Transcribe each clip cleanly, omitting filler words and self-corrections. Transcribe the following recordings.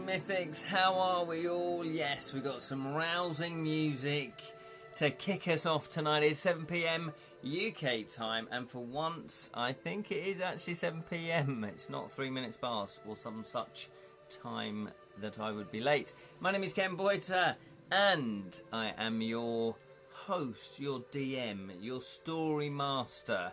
Mythics, how are we all? Yes, we got some rousing music to kick us off tonight. It's 7 PM UK time, and for once, I think it is actually 7 PM. It's not 3 minutes past or some such time that I would be late. My name is Ken Boyter, and I am your host, your DM, your story master.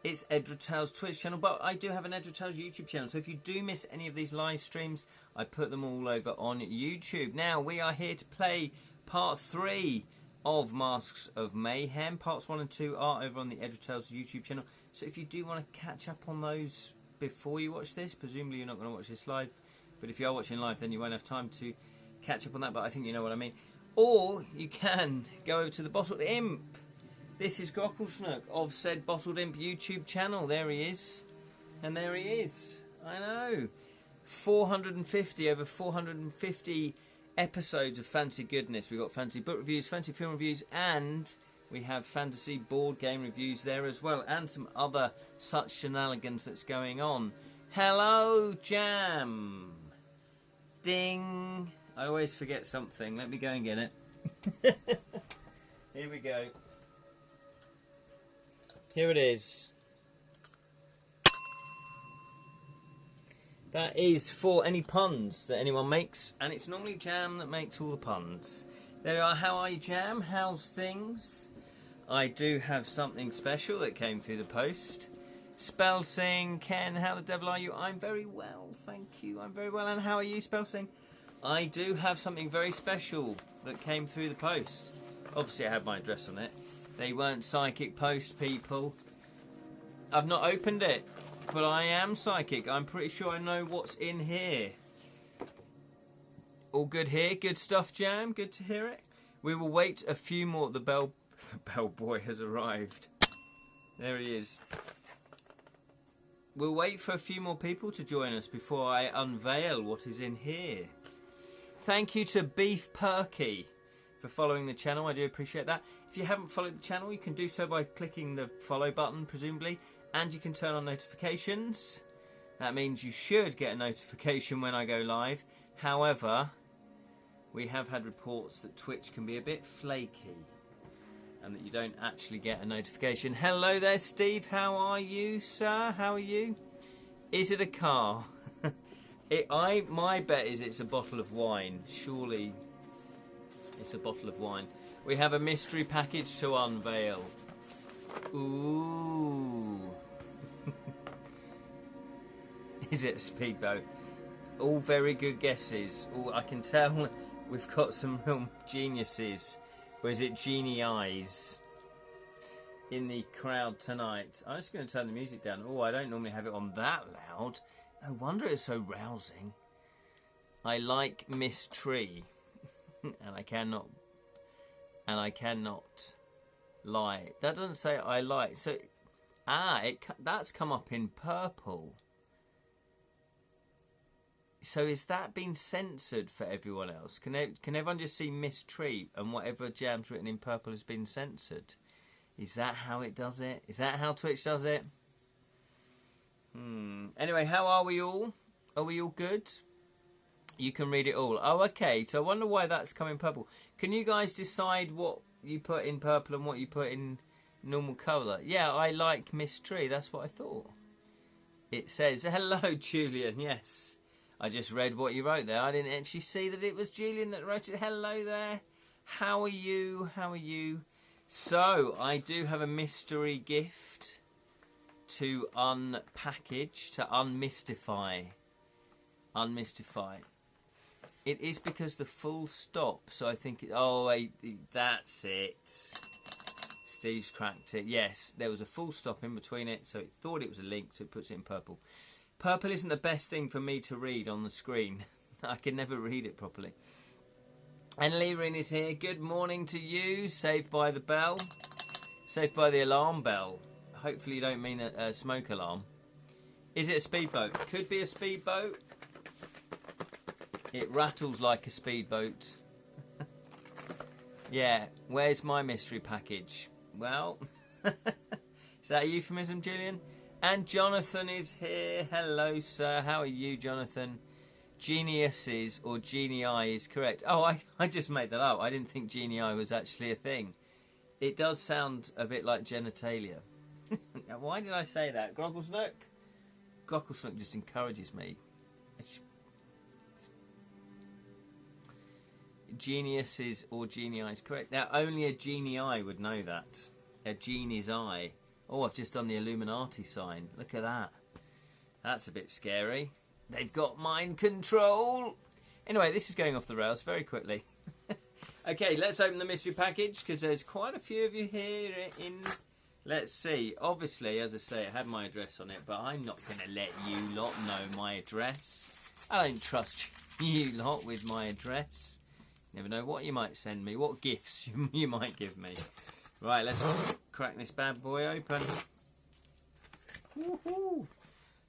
It's Edra Tales Twitch channel, but I do have an Edra Tales YouTube channel, so if you do miss any of these live streams, I put them all over on YouTube. Now, we are here to play part 3 of Masks of Mayhem. Parts 1 and 2 are over on the Edra Tales YouTube channel, so if you do want to catch up on those before you watch this, presumably you're not going to watch this live, but if you are watching live, then you won't have time to catch up on that, but I think you know what I mean. Or you can go over to the Bottled Imp. This is Grocklesnook of said Bottled Imp YouTube channel. There he is. And there he is. I know. 450, over 450 episodes of fancy goodness. We've got fancy book reviews, fancy film reviews, and we have fantasy board game reviews there as well, and some other such shenanigans that's going on. Hello, Jam. Ding. I always forget something. Let me go and get it. Here we go. Here it is. That is for any puns that anyone makes, and it's normally Jam that makes all the puns. There we are. How are you, Jam? How's things? I do have something special that came through the post. Spellsing, Ken, how the devil are you? I'm very well, thank you. I'm very well. And how are you, Spellsing? I do have something very special that came through the post. Obviously, I had my address on it. They weren't psychic post people. I've not opened it, but I am psychic. I'm pretty sure I know what's in here. All good here. Good stuff, Jam. Good to hear it. We will wait a few more. The bellboy has arrived. There he is. We'll wait for a few more people to join us before I unveil what is in here. Thank you to Beef Perky for following the channel. I do appreciate that. If you haven't followed the channel, you can do so by clicking the follow button, presumably, and you can turn on notifications. That means you should get a notification when I go live. However, we have had reports that Twitch can be a bit flaky and that you don't actually get a notification. Hello there, Steve. How are you, sir? How are you? Is it a car? My bet is it's a bottle of wine. Surely it's a bottle of wine. We have a mystery package to unveil. Ooh. Is it a speedboat? All very good guesses. Ooh, I can tell we've got some real geniuses. Or is it genie eyes in the crowd tonight? I'm just going to turn the music down. Oh, I don't normally have it on that loud. No wonder it's so rousing. I like Miss Tree. and I cannot lie. That doesn't say I like. So, that's come up in purple. So is that been censored for everyone else? Can everyone just see Miss Tree and whatever Jam's written in purple has been censored? Is that how it does it? Is that how Twitch does it? Anyway, how are we all? Are we all good? You can read it all. Oh, okay. So I wonder why that's come in purple. Can you guys decide what you put in purple and what you put in normal colour? Yeah, I like Miss Tree. That's what I thought. It says, hello, Julian. Yes. I just read what you wrote there. I didn't actually see that it was Julian that wrote it. Hello there. How are you? How are you? So, I do have a mystery gift to unpackage, to unmystify. Unmystify. It is because the full stop, so I think that's it. Steve's cracked it. Yes, there was a full stop in between it, so it thought it was a link, so it puts it in purple. Purple isn't the best thing for me to read on the screen. I can never read it properly. And Lerin is here. Good morning to you. Saved by the bell. Saved by the alarm bell. Hopefully you don't mean a smoke alarm. Is it a speedboat? Could be a speedboat. It rattles like a speedboat. Yeah, where's my mystery package? Well, is that a euphemism, Julian? And Jonathan is here. Hello, sir. How are you, Jonathan? Geniuses or genii is correct. Oh, I just made that up. I didn't think genii was actually a thing. It does sound a bit like genitalia. Why did I say that? Grogglesnook? Grogglesnook just encourages me. Geniuses or genii is correct. Now, only a genii would know that. A genie's eye. Oh, I've just done the Illuminati sign. Look at that. That's a bit scary. They've got mind control. Anyway, this is going off the rails very quickly. Okay, let's open the mystery package because there's quite a few of you here in... Let's see. Obviously, as I say, it had my address on it, but I'm not going to let you lot know my address. I don't trust you lot with my address. Never know what you might send me, what gifts you might give me. Right, let's crack this bad boy open. Woohoo!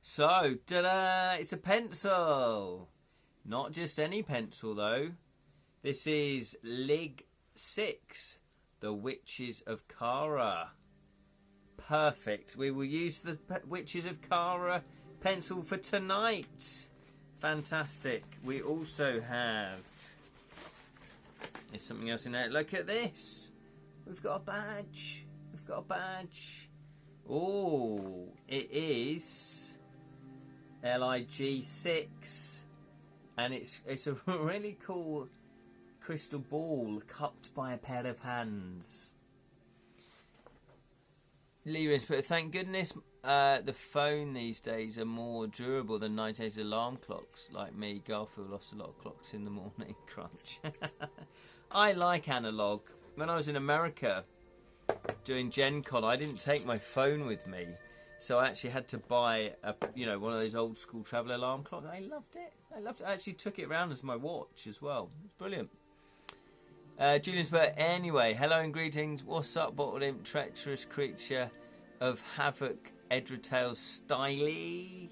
So, ta-da! It's a pencil. Not just any pencil, though. This is Lig 6, The Witches of Kara. Perfect. We will use the Witches of Kara pencil for tonight. Fantastic. We also have... There's something else in there. Look at this. We've got a badge. We've got a badge. Oh, it is LIG 6. And it's a really cool crystal ball cupped by a pair of hands. Leroy's put, thank goodness the phone these days are more durable than 90s alarm clocks. Like me, Garfield lost a lot of clocks in the morning. Crunch. I like analog. When I was in America doing Gen Con, I didn't take my phone with me. So I actually had to buy one of those old school travel alarm clocks. I loved it. I actually took it around as my watch as well. It's brilliant. Julian's put, anyway, hello and greetings. What's up, bottled imp, treacherous creature of havoc, Edra Tales, styly?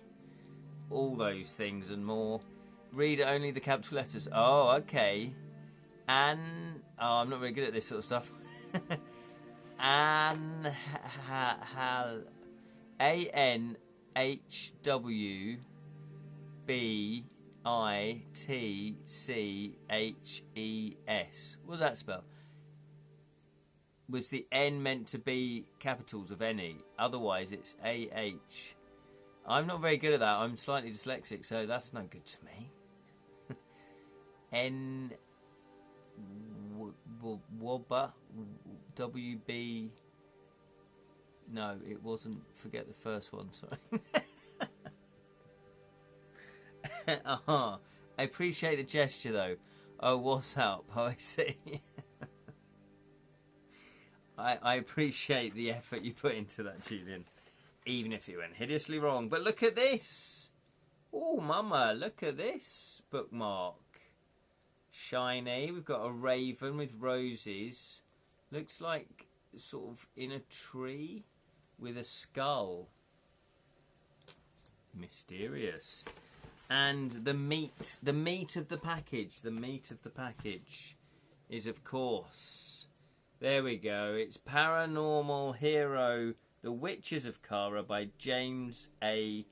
All those things and more. Read only the capital letters. Oh, okay. I'm not very good at this sort of stuff. ANHWBITCHES. What does that spell? Was the N meant to be capitals of any? Otherwise, it's AH. I'm not very good at that. I'm slightly dyslexic, so that's no good to me. N... Wobba WB. No, it wasn't. Forget the first one. Sorry. I appreciate the gesture though. Oh, what's up? Oh, I see. I appreciate the effort you put into that, Julian, even if it went hideously wrong. But look at this. Oh, mama, look at this bookmark. Shiny. We've got a raven with roses. Looks like sort of in a tree with a skull. Mysterious. And the meat of the package. The meat of the package is, of course, there we go. It's Paranormal Hero, The Witches of Kara by James A.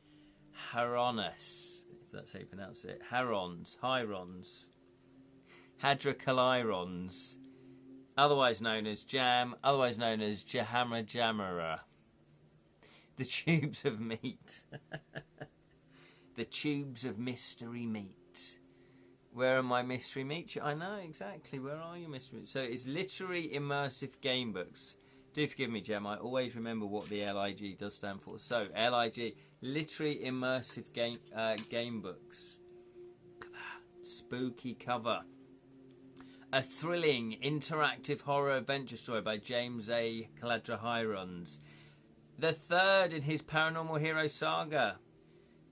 Haronis. If that's how you pronounce it. Hirons. Hadrakalirons, otherwise known as Jam, otherwise known as Jahamra Jamara. The tubes of meat. The tubes of mystery meat. Where are my mystery meat? I know exactly. Where are your mystery meat? So it's literary immersive game books. Do forgive me, Jam. I always remember what the LIG does stand for. So LIG, literary immersive game books. Look at that spooky cover. A thrilling, interactive horror adventure story by James A. Caladra-Hirons. The third in his Paranormal Hero saga.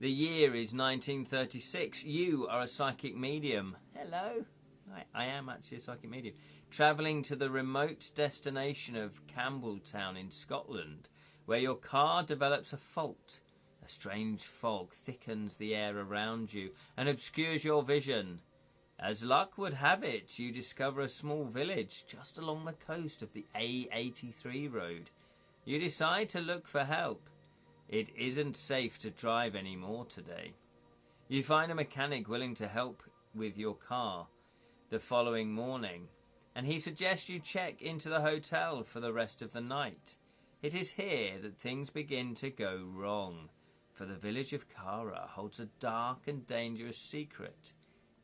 The year is 1936. You are a psychic medium. Hello. I am actually a psychic medium. Travelling to the remote destination of Campbelltown in Scotland, where your car develops a fault. A strange fog thickens the air around you and obscures your vision. As luck would have it, you discover a small village just along the coast of the A83 road. You decide to look for help. It isn't safe to drive anymore today. You find a mechanic willing to help with your car the following morning, and he suggests you check into the hotel for the rest of the night. It is here that things begin to go wrong, for the village of Kara holds a dark and dangerous secret.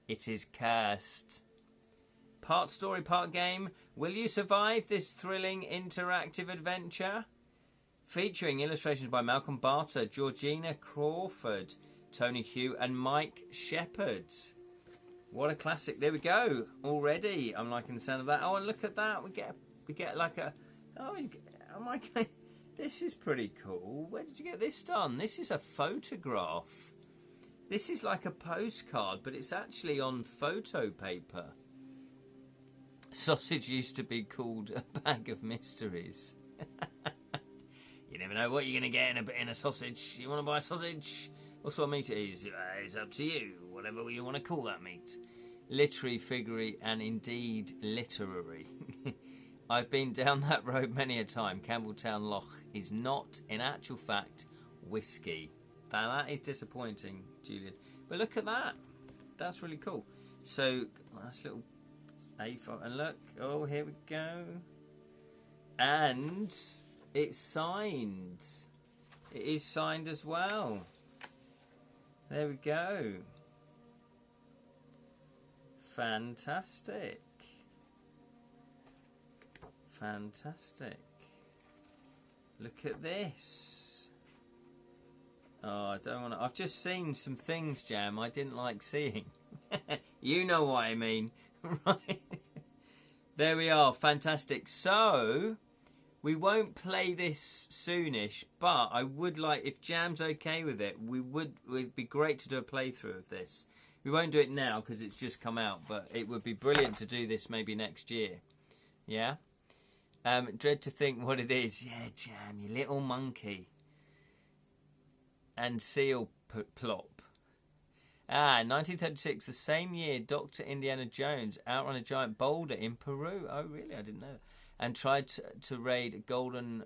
It is cursed. Part story, part game. Will you survive this thrilling interactive adventure? Featuring illustrations by Malcolm Barter, Georgina Crawford, Tony Hugh and Mike Shepherd. What a classic. There we go. Already I'm liking the sound of that. Oh, and look at that. We get like a... Oh my God. This is pretty cool. Where did you get this done? This is a photograph. This is like a postcard, but it's actually on photo paper. Sausage used to be called a bag of mysteries. You never know what you're going to get in a sausage. You want to buy a sausage? What sort of meat it is? It's up to you. Whatever you want to call that meat. Literary, figurary, and indeed literary. I've been down that road many a time. Campbelltown Loch is not, in actual fact, whiskey. Now that is disappointing, Julian. But look at that. That's really cool. So, that's a little A5. And look. Oh, here we go. And it's signed. It is signed as well. There we go. Fantastic. Fantastic. Look at this. Oh, I don't want to... I've just seen some things, Jam, I didn't like seeing. You know what I mean. Right. There we are. Fantastic. So, we won't play this soonish, but I would like, if Jam's okay with it, it'd be great to do a playthrough of this. We won't do it now because it's just come out, but it would be brilliant to do this maybe next year. Yeah? Dread to think what it is. Yeah, Jam, you little monkey. And seal plop. 1936, the same year Dr. Indiana Jones outrun a giant boulder in Peru. Oh, really? I didn't know that. And tried to raid a golden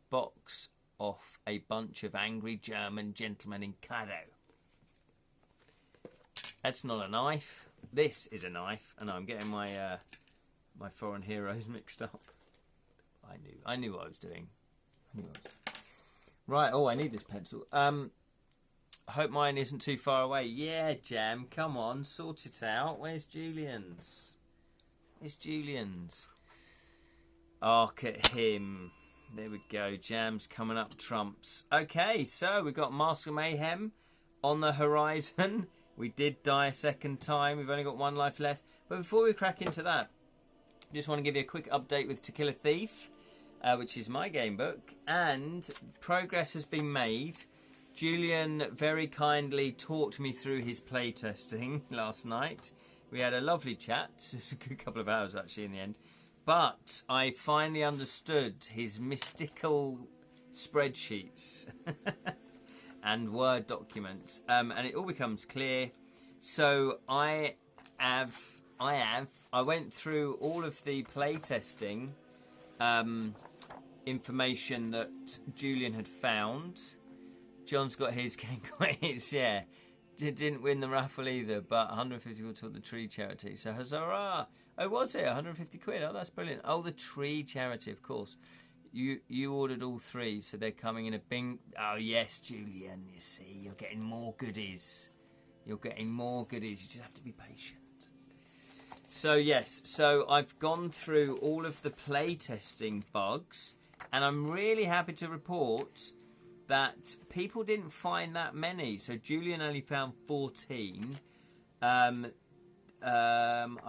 box off a bunch of angry German gentlemen in Cairo. That's not a knife. This is a knife, and I'm getting my my foreign heroes mixed up. I knew what I was doing. Right. Oh, I need this pencil. I hope mine isn't too far away. Yeah, Jam. Come on, sort it out. Where's Julian's? It's Julian's. Arc at him. There we go. Jam's coming up trumps. Okay, so we've got Mask of Mayhem on the horizon. We did die a second time. We've only got one life left. But before we crack into that, I just want to give you a quick update with To Kill a Thief, which is my game book. And progress has been made. Julian very kindly talked me through his playtesting last night. We had a lovely chat. It was a good couple of hours, actually, in the end. But I finally understood his mystical spreadsheets and Word documents, and it all becomes clear. So I went through all of the playtesting information that Julian had found. John's got his, Ken got his, yeah. Didn't win the raffle either, but 150 quid toward the tree charity. So huzzah! Oh, was it 150 quid? Oh, that's brilliant. Oh, the tree charity, of course. You ordered all three, so they're coming in a bing. Oh yes, Julian. You see, you're getting more goodies. You're getting more goodies. You just have to be patient. So yes, so I've gone through all of the playtesting bugs, and I'm really happy to report that people didn't find that many. So Julian only found 14. I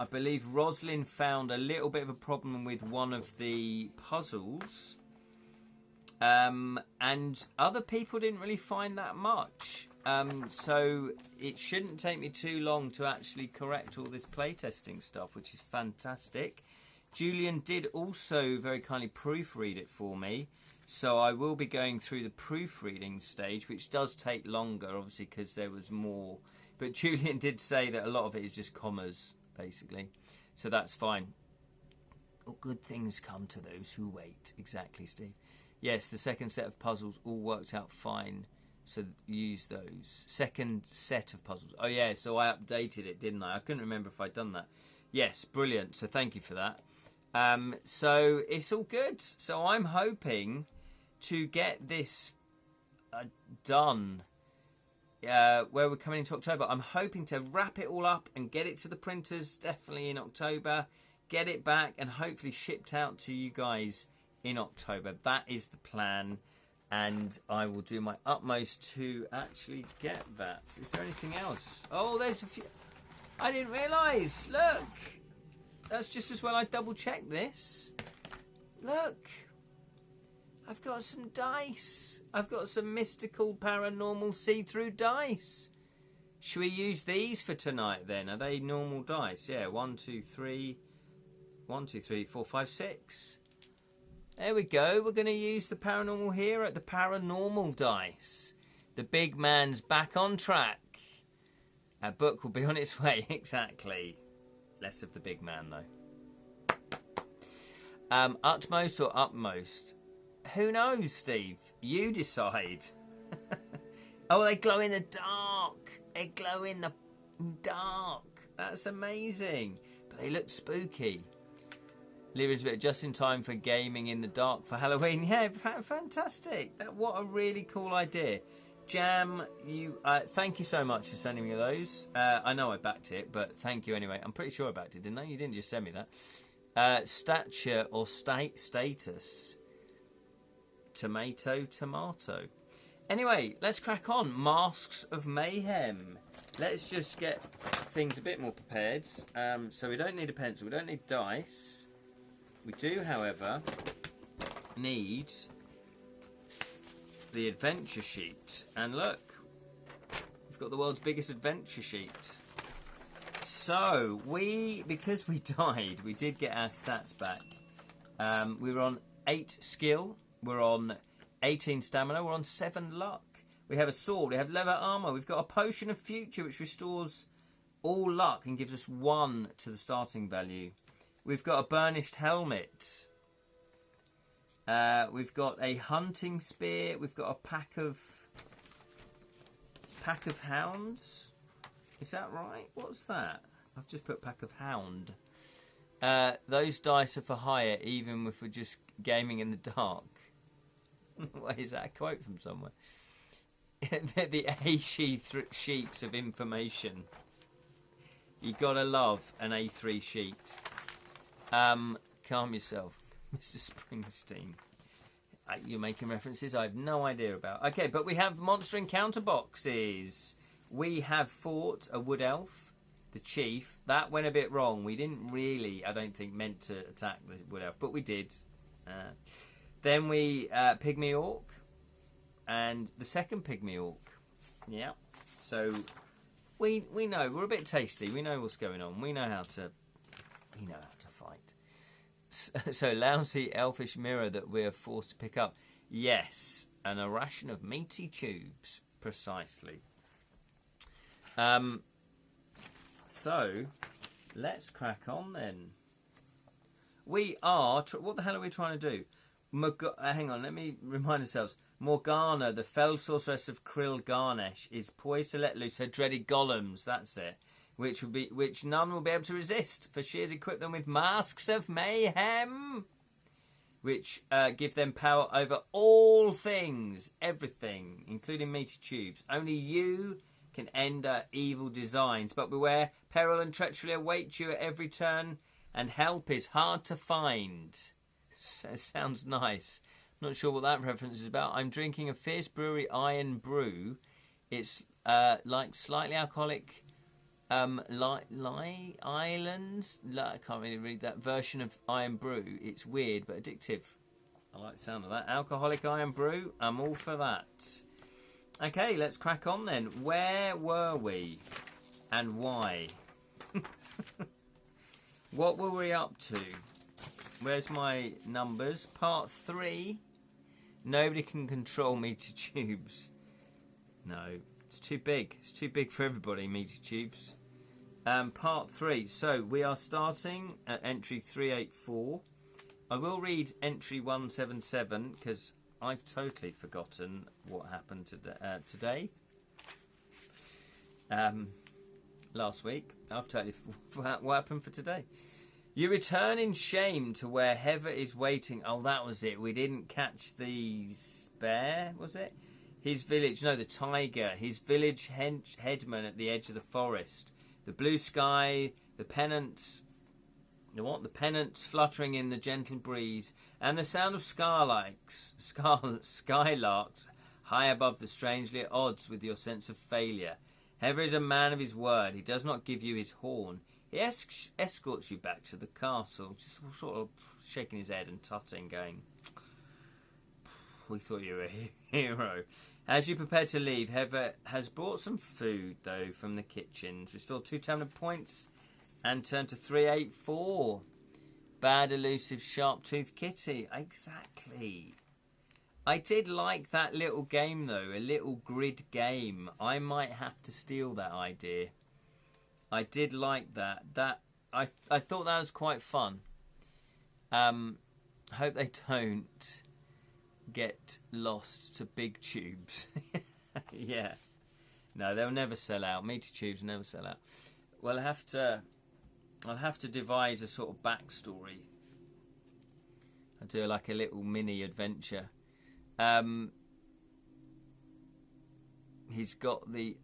believe Roslyn found a little bit of a problem with one of the puzzles. And other people didn't really find that much. So it shouldn't take me too long to actually correct all this playtesting stuff, which is fantastic. Julian did also very kindly proofread it for me. So I will be going through the proofreading stage, which does take longer, obviously, because there was more. But Julian did say that a lot of it is just commas, basically. So that's fine. All good things come to those who wait. Exactly, Steve. Yes, the second set of puzzles all worked out fine. So use those. Second set of puzzles. Oh yeah, so I updated it, didn't I? I couldn't remember if I'd done that. Yes, brilliant. So thank you for that. So it's all good. So I'm hoping to get this done where we're coming into October. I'm hoping to wrap it all up and get it to the printers definitely in October. Get it back and hopefully shipped out to you guys in October. That is the plan. And I will do my utmost to actually get that. Is there anything else? Oh, there's a few. I didn't realise. Look. That's just as well I double checked this. Look. I've got some dice. I've got some mystical paranormal see-through dice. Should we use these for tonight then? Are they normal dice? Yeah, 1, 2, 3. 1, 2, 3, 4, 5, 6. There we go. We're going to use the paranormal here at the paranormal dice. The big man's back on track. A book will be on its way. Exactly. Less of the big man, though. Utmost or upmost? Who knows, Steve? You decide. Oh, they glow in the dark. They glow in the dark. That's amazing. But they look spooky. Lyria's bit just in time for gaming in the dark for Halloween. Yeah, fantastic. What a really cool idea. Jam, thank you so much for sending me those. I know I backed it, but thank you anyway. I'm pretty sure I backed it, didn't I? You didn't just send me that. Stature or status. Tomato. Anyway, let's crack on. Masks of Mayhem. Let's just get things a bit more prepared. So we don't need a pencil. We don't need dice. We do, however, need the adventure sheet. And look, we've got the world's biggest adventure sheet. So, because we died, we did get our stats back. We were on 8 skill, we're on 18 stamina, we're on 7 luck. We have a sword, we have leather armour, we've got a potion of future which restores all luck and gives us 1 to the starting value. We've got a burnished helmet. We've got a hunting spear. We've got a pack of hounds. Is that right? What's that? I've just put pack of hound. Those dice are for hire, even if we're just gaming in the dark. What is that? A quote from somewhere? The sheets of information. You gotta love an A3 sheet. Calm yourself, Mr. Springsteen. You're making references I have no idea about. Okay, but we have monster encounter boxes. We have fought a wood elf, the chief. That went a bit wrong. We didn't really, I don't think, meant to attack the wood elf, but we did. Then we pygmy orc, and the second pygmy orc. Yeah. So we know we're a bit tasty. We know what's going on. We know how to fight. So lousy elfish mirror that we're forced to pick up. Yes, and a ration of meaty tubes, precisely. So let's crack on then. We are. What the hell are we trying to do? Hang on, let me remind ourselves. Morgana, the fell sorceress of Krill Garnash, is poised to let loose her dreaded golems. That's it. Which none will be able to resist, for she has equipped them with masks of mayhem, which give them power over all things, everything, including meaty tubes. Only you can end her evil designs, but beware, peril and treachery await you at every turn, and help is hard to find. Sounds nice. Not sure what that reference is about. I'm drinking a Fierce Brewery Iron Brew. It's like slightly alcoholic Islands. I can't really read that version of Iron Brew. It's weird but addictive. I like the sound of that. Alcoholic Iron Brew. I'm all for that. Okay, let's crack on then. Where were we? And why? What were we up to? Where's my numbers? Part 3. Nobody can control meaty tubes. No, it's too big. It's too big for everybody, meaty tubes. Part 3. So we are starting at entry 384. I will read entry 177 because I've totally forgotten what happened today. Last week. I've totally what happened for today. You return in shame to where Heather is waiting. Oh, that was it. We didn't catch the bear, was it? His village, no, the tiger. His village headman at the edge of the forest. The blue sky, the pennants. The what? The pennants fluttering in the gentle breeze, and the sound of skylarks high above the strangely at odds with your sense of failure. Heather is a man of his word. He does not give you his horn. He escorts you back to the castle, just sort of shaking his head and tutting, going, "We thought you were a hero." As you prepare to leave, Heather has brought some food, though, from the kitchen. Restore 2 talent points and turn to 384. Bad, elusive, sharp-toothed kitty. Exactly. I did like that little game, though, a little grid game. I might have to steal that idea. I did like that. I thought that was quite fun. Hope they don't get lost to big tubes. Yeah. No, they'll never sell out. Meaty tubes never sell out. Well, I'll have to devise a sort of backstory. I'll do like a little mini adventure. He's got the.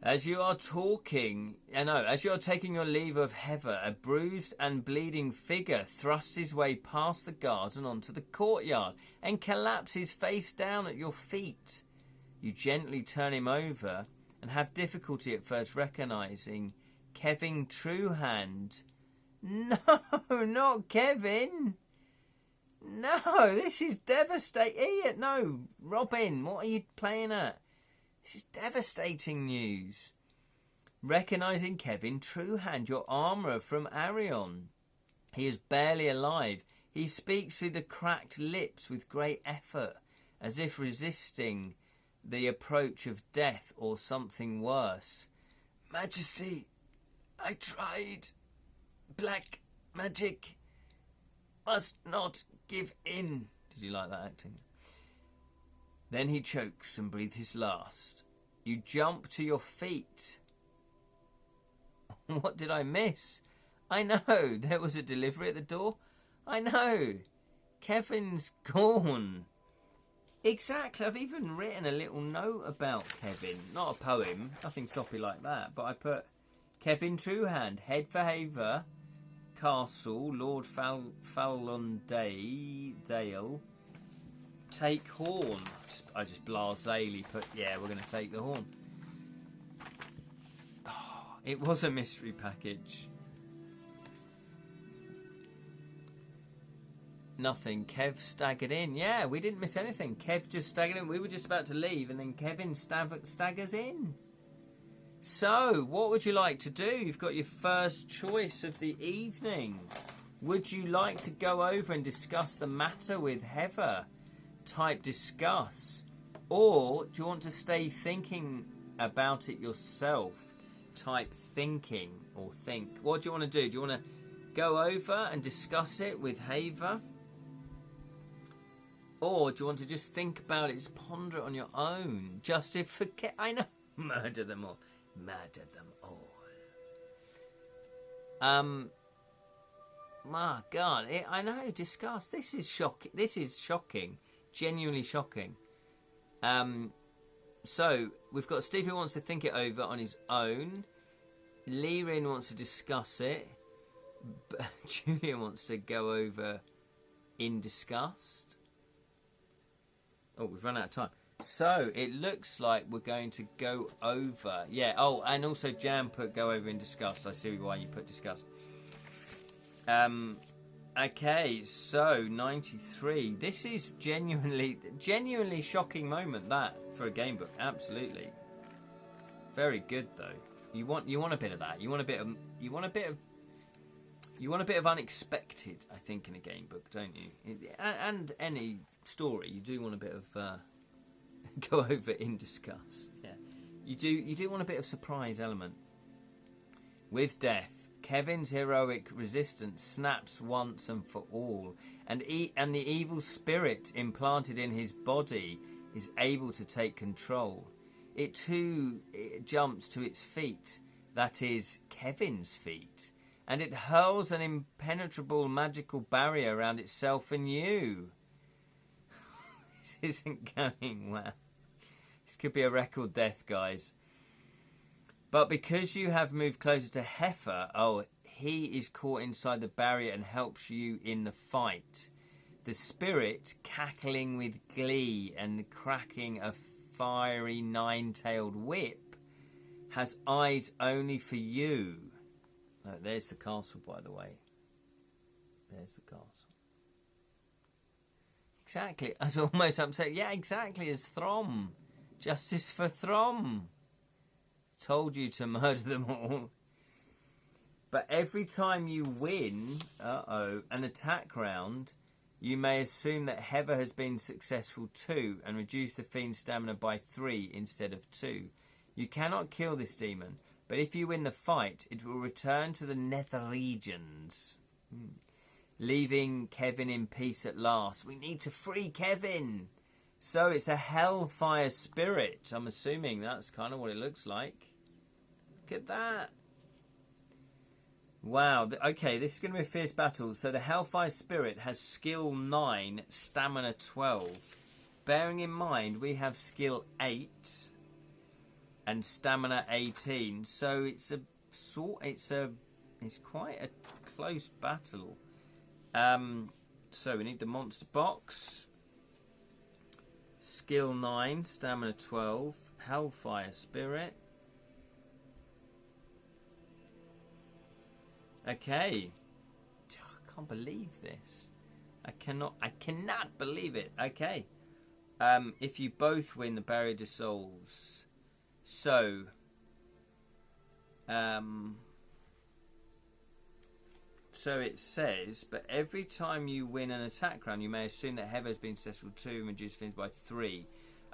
As you are taking your leave of Heather, a bruised and bleeding figure thrusts his way past the guards and onto the courtyard and collapses face down at your feet. You gently turn him over and have difficulty at first recognising Kevin Truehand. No, not Kevin. No, this is devastating. Ian, no, Robin, what are you playing at? This is devastating news. Recognising Kevin Truehand, your armourer from Arion. He is barely alive. He speaks through the cracked lips with great effort, as if resisting the approach of death or something worse. Majesty, I tried. Black magic must not give in. Did you like that acting? Then he chokes and breathes his last. You jump to your feet. What did I miss? I know, there was a delivery at the door. I know. Kevin's gone. Exactly, I've even written a little note about Kevin. Not a poem, nothing soppy like that, but I put Kevin Truehand, head for Haver, Castle, Lord Dale, take horn. I just blasely put, yeah, we're going to take the horn. Oh, it was a mystery package. Nothing. Kev staggered in. Yeah, we didn't miss anything. Kev just staggered in. We were just about to leave, and then Kevin staggers in. So, what would you like to do? You've got your first choice of the evening. Would you like to go over and discuss the matter with Heather? Type discuss. Or do you want to stay thinking about it yourself? Type thinking or think. What do you want to do? Do you want to go over and discuss it with Heather? Or do you want to just think about it, just ponder it on your own? Just to forget. I know. Murder them all. Murder them all. My God. I know. Discuss. This is shocking. This is shocking. Genuinely shocking. So, we've got Steve who wants to think it over on his own. Lirin wants to discuss it. Julian wants to go over in disgust. Oh, we've run out of time. So, it looks like we're going to go over. Yeah, oh, and also Jam put go over in disgust. I see why you put disgust. Okay, so 93. This is genuinely shocking moment, that, for a game book. Absolutely. Very good, though. You want a bit of that. You want a bit of unexpected, I think, in a game book, don't you? And any story, you do want a bit of go over in discuss. Yeah, you do want a bit of surprise element. With death, Kevin's heroic resistance snaps once and for all, and the evil spirit implanted in his body is able to take control. It too jumps to its feet, that is, Kevin's feet, and it hurls an impenetrable magical barrier around itself and you. This isn't going well. This could be a record death, guys. But because you have moved closer to Heifer, he is caught inside the barrier and helps you in the fight. The spirit, cackling with glee and cracking a fiery nine-tailed whip, has eyes only for you. Oh, there's the castle, by the way. There's the castle. Exactly. I was almost upset. Yeah, exactly, as Throm. Justice for Throm. Told you to murder them all. But every time you win, an attack round, you may assume that Heather has been successful too and reduce the fiend's stamina by 3 instead of 2. You cannot kill this demon, but if you win the fight, it will return to the nether regions, leaving Kevin in peace at last. We need to free Kevin. So it's a hellfire spirit. I'm assuming that's kind of what it looks like. Look at that. Wow. Okay, this is going to be a fierce battle. So the hellfire spirit has skill 9, stamina 12. Bearing in mind we have skill 8 and stamina 18. So it's quite a close battle. So we need the monster box. Skill 9, stamina 12, hellfire spirit. Okay. I can't believe this. I cannot believe it. Okay. If you both win, the barrier dissolves. So, so it says, but every time you win an attack round, you may assume that Heather has been successful too and reduce fins by 3.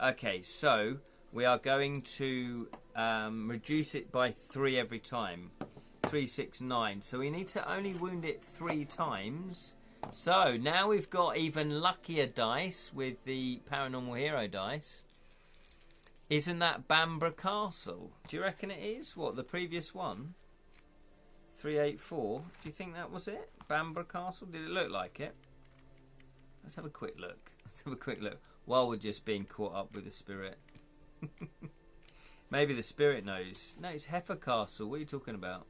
Okay, so we are going to reduce it by 3 every time. 3, 6, 9. So we need to only wound it 3 times. So now we've got even luckier dice with the paranormal hero dice. Isn't that Bambra Castle? Do you reckon it is? What, the previous one? 384. Do you think that was it? Bambra Castle? Did it look like it? Let's have a quick look. Let's have a quick look. While we're just being caught up with the spirit. Maybe the spirit knows. No, it's Heifer Castle. What are you talking about?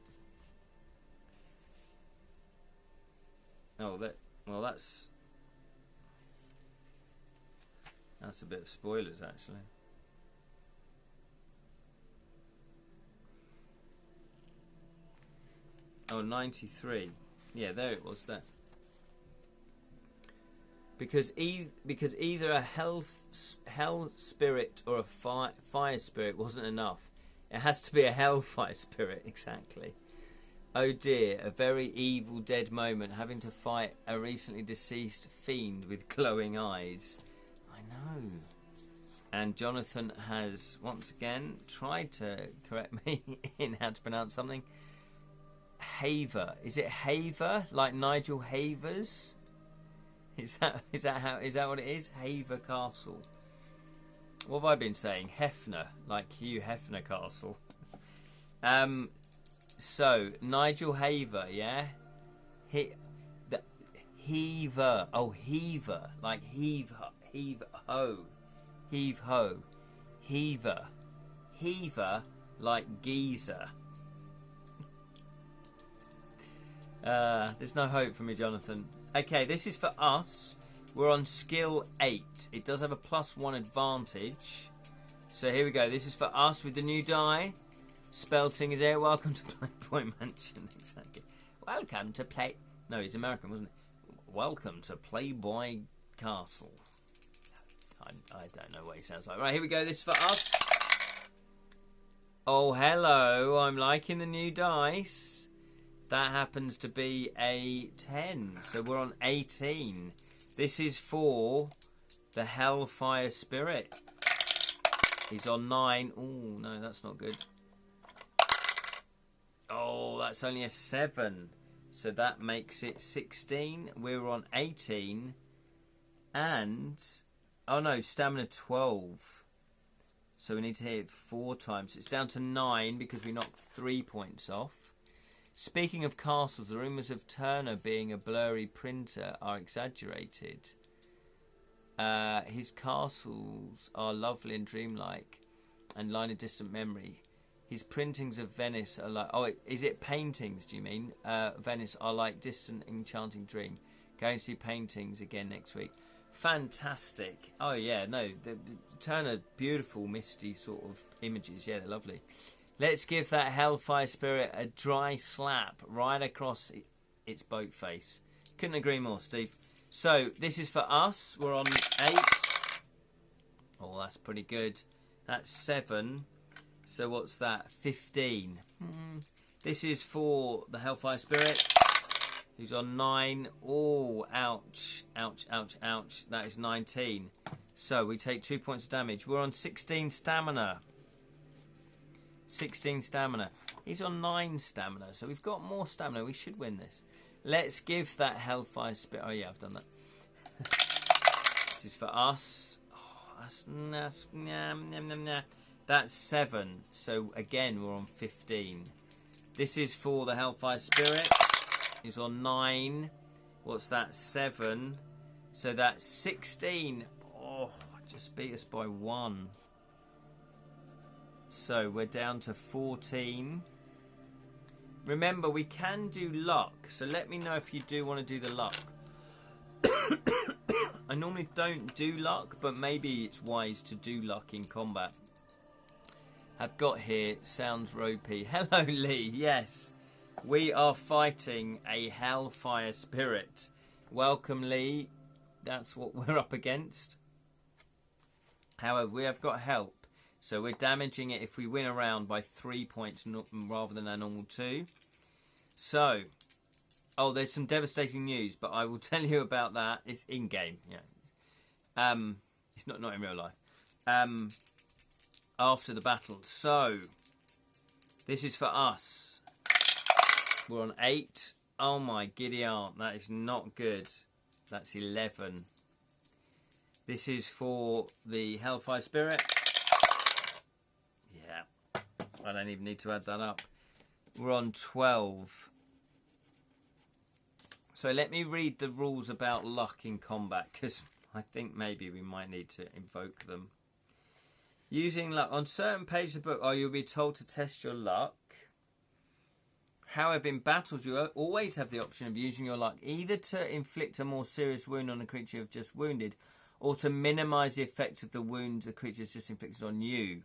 Oh, that's a bit of spoilers, actually. Oh, 93. Yeah, there it was there. Because either a hell spirit or a fire spirit wasn't enough. It has to be a hellfire spirit, exactly. Oh dear, a very evil dead moment, having to fight a recently deceased fiend with glowing eyes. I know. And Jonathan has once again tried to correct me in how to pronounce something. Haver. Is it Haver? Like Nigel Havers? Is that what it is? Haver Castle. What have I been saying? Hefner, like Hugh Hefner Castle. So Nigel Haver, yeah. Heaver. Oh, heaver, like heave ho, heaver, heaver, like geezer. There's no hope for me, Jonathan. Okay, this is for us. We're on skill 8. It does have a +1 advantage. So here we go. This is for us with the new die. Spelled Singers here. Welcome to Playboy Mansion. Exactly. Welcome to Play... No, it's American, wasn't it? Welcome to Playboy Castle. I don't know what he sounds like. Right, here we go. This is for us. Oh, hello. I'm liking the new dice. That happens to be a 10. So we're on 18. This is for the Hellfire Spirit. He's on 9. Oh, no, that's not good. Oh, that's only a 7. So that makes it 16. We're on 18. And... oh no, stamina 12. So we need to hit it 4 times. It's down to 9 because we knocked 3 points off. Speaking of castles, the rumours of Turner being a blurry printer are exaggerated. His castles are lovely and dreamlike and line of distant memory. His printings of Venice are like... oh, is it paintings, do you mean? Venice are like distant enchanting dream. Going to see paintings again next week. Fantastic. Oh, yeah, no. The Turner, beautiful, misty sort of images. Yeah, they're lovely. Let's give that Hellfire Spirit a dry slap right across its boat face. Couldn't agree more, Steve. So, this is for us. We're on 8. Oh, that's pretty good. That's 7. So, what's that? 15. This is for the Hellfire Spirit, who's on 9. Oh, ouch. Ouch, ouch, ouch. That is 19. So, we take 2 points of damage. We're on 16 stamina. 16 stamina. He's on 9 stamina, so we've got more stamina. We should win this. Let's give that Hellfire Spirit... oh, yeah, I've done that. This is for us. Oh, that's 7. So, again, we're on 15. This is for the Hellfire Spirit. He's on 9. What's that? 7. So, that's 16. Oh, just beat us by 1. So we're down to 14. Remember, we can do luck. So let me know if you do want to do the luck. I normally don't do luck, but maybe it's wise to do luck in combat. I've got here, sounds ropey. Hello, Lee. Yes, we are fighting a Hellfire Spirit. Welcome, Lee. That's what we're up against. However, we have got help. So we're damaging it if we win a round by 3 points rather than our normal 2. So, oh, there's some devastating news, but I will tell you about that. It's in-game. Yeah. It's not in real life. After the battle. So, this is for us. We're on 8. Oh my giddy aunt, that is not good. That's 11. This is for the Hellfire Spirit. I don't even need to add that up. We're on 12. So let me read the rules about luck in combat, because I think maybe we might need to invoke them. Using luck. On certain pages of the book, you'll be told to test your luck. However, in battles, you always have the option of using your luck either to inflict a more serious wound on a creature you've just wounded, or to minimise the effects of the wound the creature has just inflicted on you.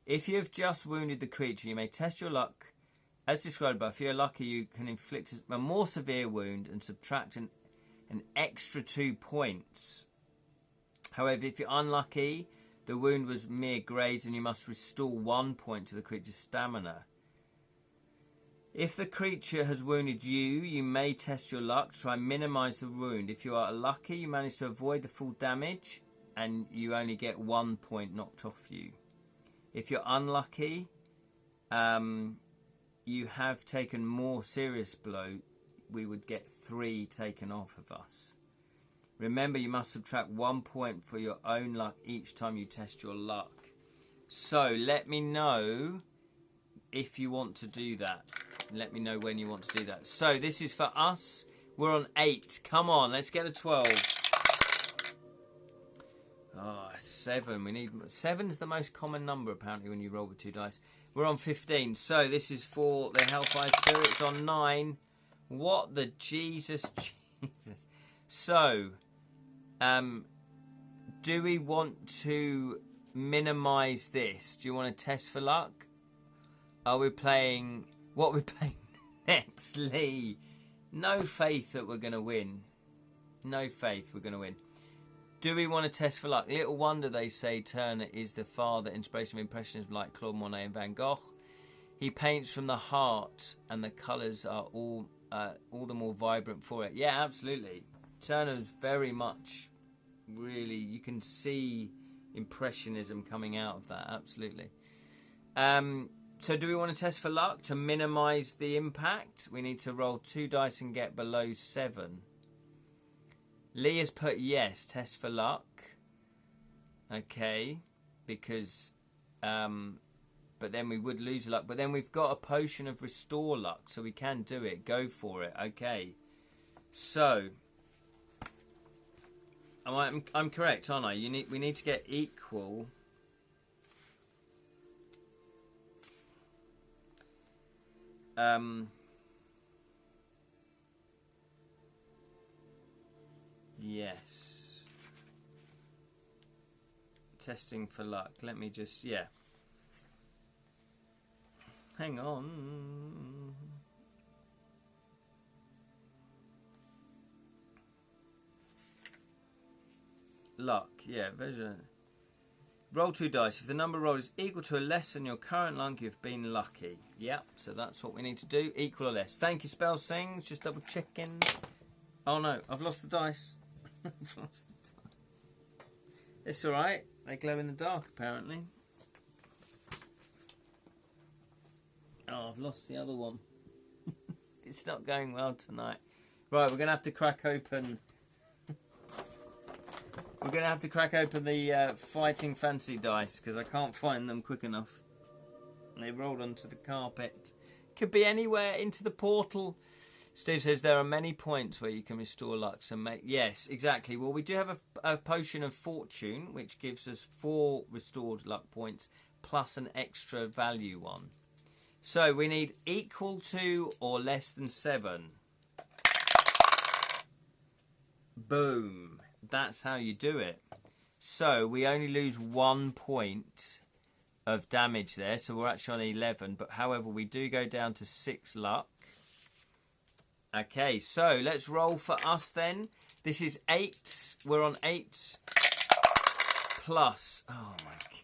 If you have just wounded the creature, you may test your luck. As described above, if you're lucky, you can inflict a more severe wound and subtract an extra 2 points. However, if you're unlucky, the wound was mere graze and you must restore 1 point to the creature's stamina. If the creature has wounded you, you may test your luck to try and minimise the wound. If you are lucky, you manage to avoid the full damage and you only get 1 point knocked off you. If you're unlucky, you have taken more serious blow, we would get 3 taken off of us. Remember, you must subtract 1 point for your own luck each time you test your luck. So, let me know if you want to do that. Let me know when you want to do that. So, this is for us. We're on 8. Come on, let's get a 12. Oh, 7. We need 7's the most common number apparently when you roll with 2 dice. We're on 15. So this is for the Hellfire Spirit. It's on 9. What the Jesus. So, do we want to minimise this? Do you want to test for luck? Are we playing? What are we playing next, Lee? No faith that we're going to win. No faith we're going to win. Do we want to test for luck? Little wonder they say Turner is the father inspiration of impressionism like Claude Monet and Van Gogh. He paints from the heart and the colours are all the more vibrant for it. Yeah, absolutely. Turner's very much, really, you can see impressionism coming out of that, absolutely. So do we want to test for luck to minimise the impact? We need to roll 2 dice and get below 7. Lee has put yes, test for luck. Okay, because, but then we would lose luck. But then we've got a potion of restore luck, so we can do it. Go for it. Okay, so I'm correct, aren't I? We need to get equal. Yes. Testing for luck. Let me just, yeah. Hang on. Luck, yeah. Roll 2 dice. If the number rolled is equal to or less than your current luck, you've been lucky. Yep, so that's what we need to do. Equal or less. Thank you, Spell Sings. Just double checking. Oh no, I've lost the dice. I've lost the dice. It's alright. They glow in the dark, apparently. Oh, I've lost the other one. It's not going well tonight. Right, we're going to have to crack open... We're going to have to crack open the fighting fantasy dice because I can't find them quick enough. They rolled onto the carpet. Could be anywhere into the portal. Steve says there are many points where you can restore luck. So yes, exactly. Well, we do have a potion of fortune, which gives us 4 restored luck points plus an extra value one. So we need equal to or less than 7. Boom. That's how you do it. So we only lose 1 point of damage there. So we're actually on 11. But however, we do go down to 6 luck. Okay, so let's roll for us then. This is 8. We're on 8 plus. Oh my God.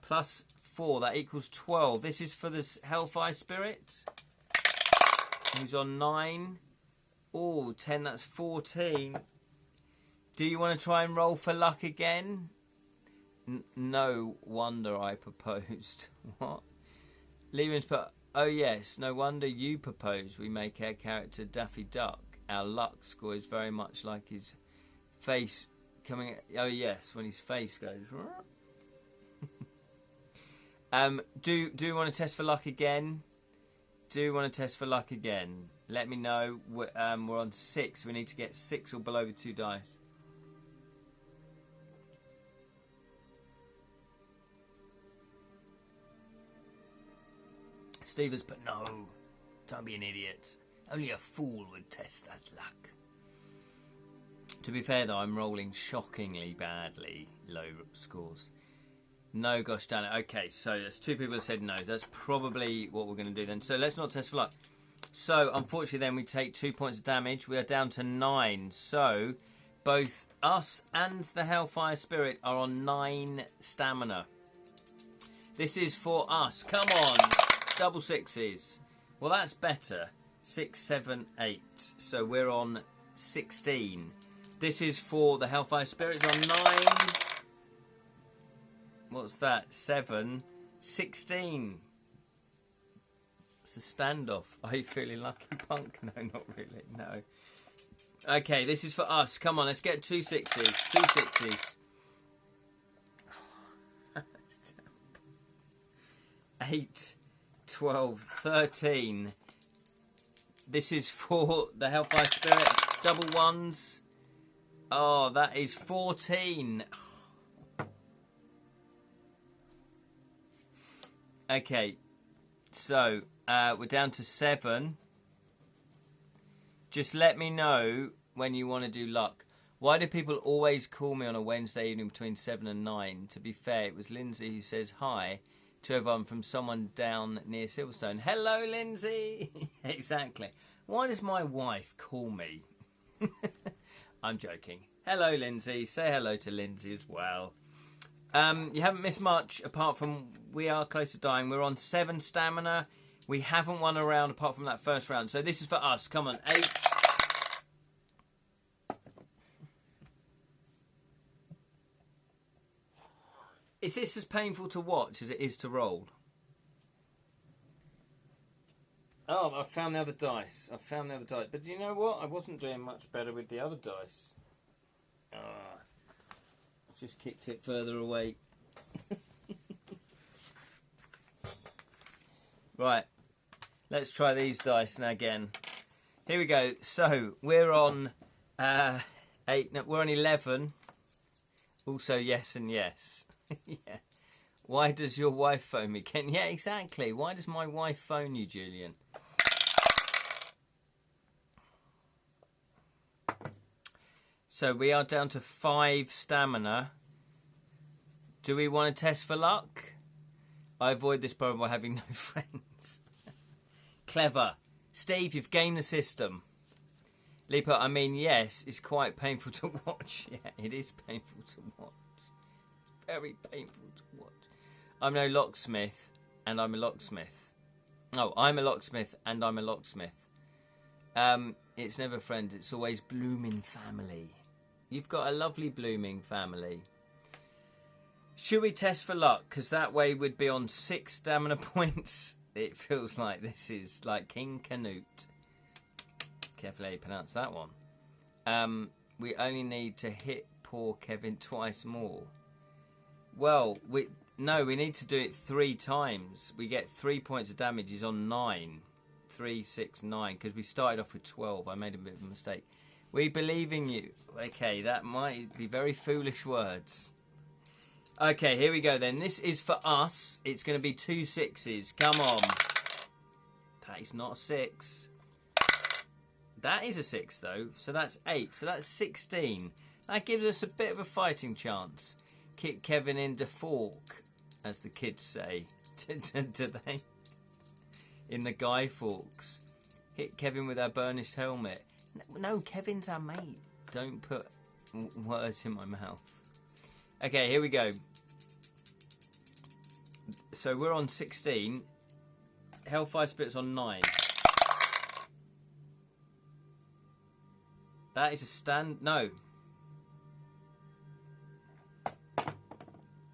Plus 4. That equals 12. This is for the Hellfire Spirit. Who's on 9. Oh, 10, that's 14. Do you want to try and roll for luck again? No wonder I proposed. What? Lehman's put, oh yes, no wonder you proposed we make our character Daffy Duck. Our luck score is very much like his face coming... Oh yes, when his face goes... Do you want to test for luck again? Do you want to test for luck again? Let me know. We're on 6. We need to get 6 or below with 2 dice. Steve has put no. Don't be an idiot. Only a fool would test that luck. To be fair though, I'm rolling shockingly badly low scores. No, gosh damn it. Okay, so there's 2 people who said no. That's probably what we're going to do then. So let's not test for luck. So, unfortunately then, we take 2 points of damage. We are down to 9. So, both us and the Hellfire Spirit are on 9 stamina. This is for us. Come on. Double 6s. Well, that's better. 6, 7, 8. So, we're on 16. This is for the Hellfire Spirit. It's on 9. What's that? 7. 16. It's a standoff. Are you feeling lucky, punk? No, not really. No. Okay, this is for us. Come on, let's get 2 6s. 2 6s. 8, 12, 13. This is for the Hellfire Spirit. Double 1s. Oh, that is 14. Okay, so we're down to 7. Just let me know when you want to do luck. Why do people always call me on a Wednesday evening between 7 and 9? To be fair, it was Lindsay who says hi to everyone from someone down near Silverstone. Hello, Lindsay. Exactly. Why does my wife call me? I'm joking. Hello, Lindsay. Say hello to Lindsay as well. You haven't missed much apart from we are close to dying. We're on 7 stamina. We haven't won a round apart from that first round. So this is for us. Come on, 8. Is this as painful to watch as it is to roll? Oh, I found the other dice. But you know what? I wasn't doing much better with the other dice. I just kicked it further away. Right. Let's try these dice now again. Here we go. So, we're on 8. No, we're on 11. Also, yes and yes. Yeah. Why does your wife phone me, Ken? Yeah, exactly. Why does my wife phone you, Julian? So we are down to 5 stamina. Do we want to test for luck? I avoid this problem by having no friends. Clever. Steve, you've gamed the system. Lipa, I mean, yes, it's quite painful to watch. Yeah, it is painful to watch. It's very painful to watch. I'm no locksmith, and I'm a locksmith. Oh, I'm a locksmith, and I'm a locksmith. It's never friends, it's always blooming family. You've got a lovely blooming family. Should we test for luck? Because that way we'd be on 6 stamina points. It feels like this is like King Canute. Carefully how you pronounce that one. We only need to hit poor Kevin twice more. Well, we need to do it 3 times. We get 3 points of damage. Is on 9. 3, 6, 9. Because we started off with 12. I made a bit of a mistake. We believe in you. Okay, that might be very foolish words. Okay, here we go then. This is for us. It's going to be 2 6s. Come on. That is not a 6. That is a 6 though. So that's 8. So that's 16. That gives us a bit of a fighting chance. Kick Kevin into fork, as the kids say. Do they? In the Guy Fawkes. Hit Kevin with our burnished helmet. No, Kevin's our mate. Don't put words in my mouth. Okay, here we go. So we're on 16. Hellfire Spirit's on 9. That is a stand... No.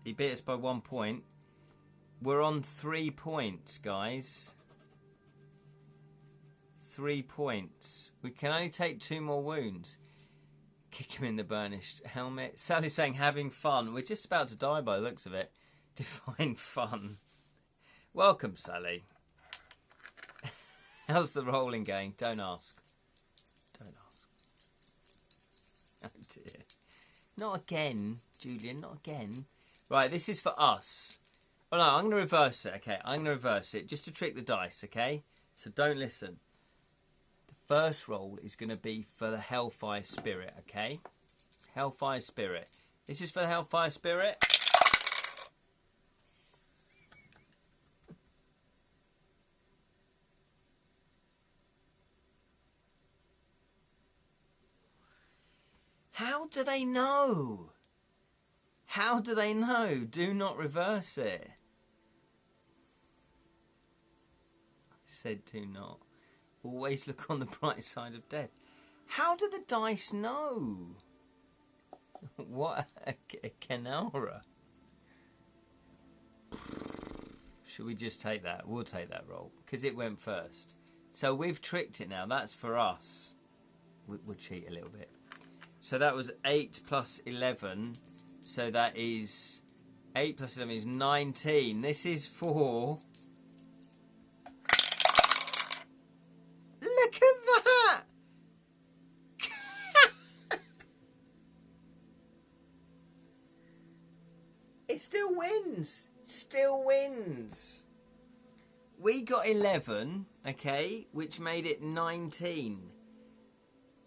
He beat us by 1 point. We're on 3 points, guys. 3 points. We can only take 2 more wounds. Kick him in the burnished helmet. Sally's saying having fun. We're just about to die by the looks of it. Define fun. Welcome, Sally. How's the rolling going? Don't ask. Don't ask. Oh dear. Not again, Julian. Not again. Right, this is for us. Oh no, I'm going to reverse it. Okay, I'm going to reverse it just to trick the dice. Okay, so don't listen. First roll is going to be for the Hellfire Spirit, okay? Hellfire Spirit. This is for the Hellfire Spirit. How do they know? How do they know? Do not reverse it. I said do not. Always look on the bright side of death. How do the dice know? What a canara. Should we just take that? We'll take that roll. Because it went first. So we've tricked it now. That's for us. We'll cheat a little bit. So that was 8 plus 11. So that is... 8 plus 11 is 19. This is for... Look at that! It still wins. Still wins. We got 11, okay, which made it 19.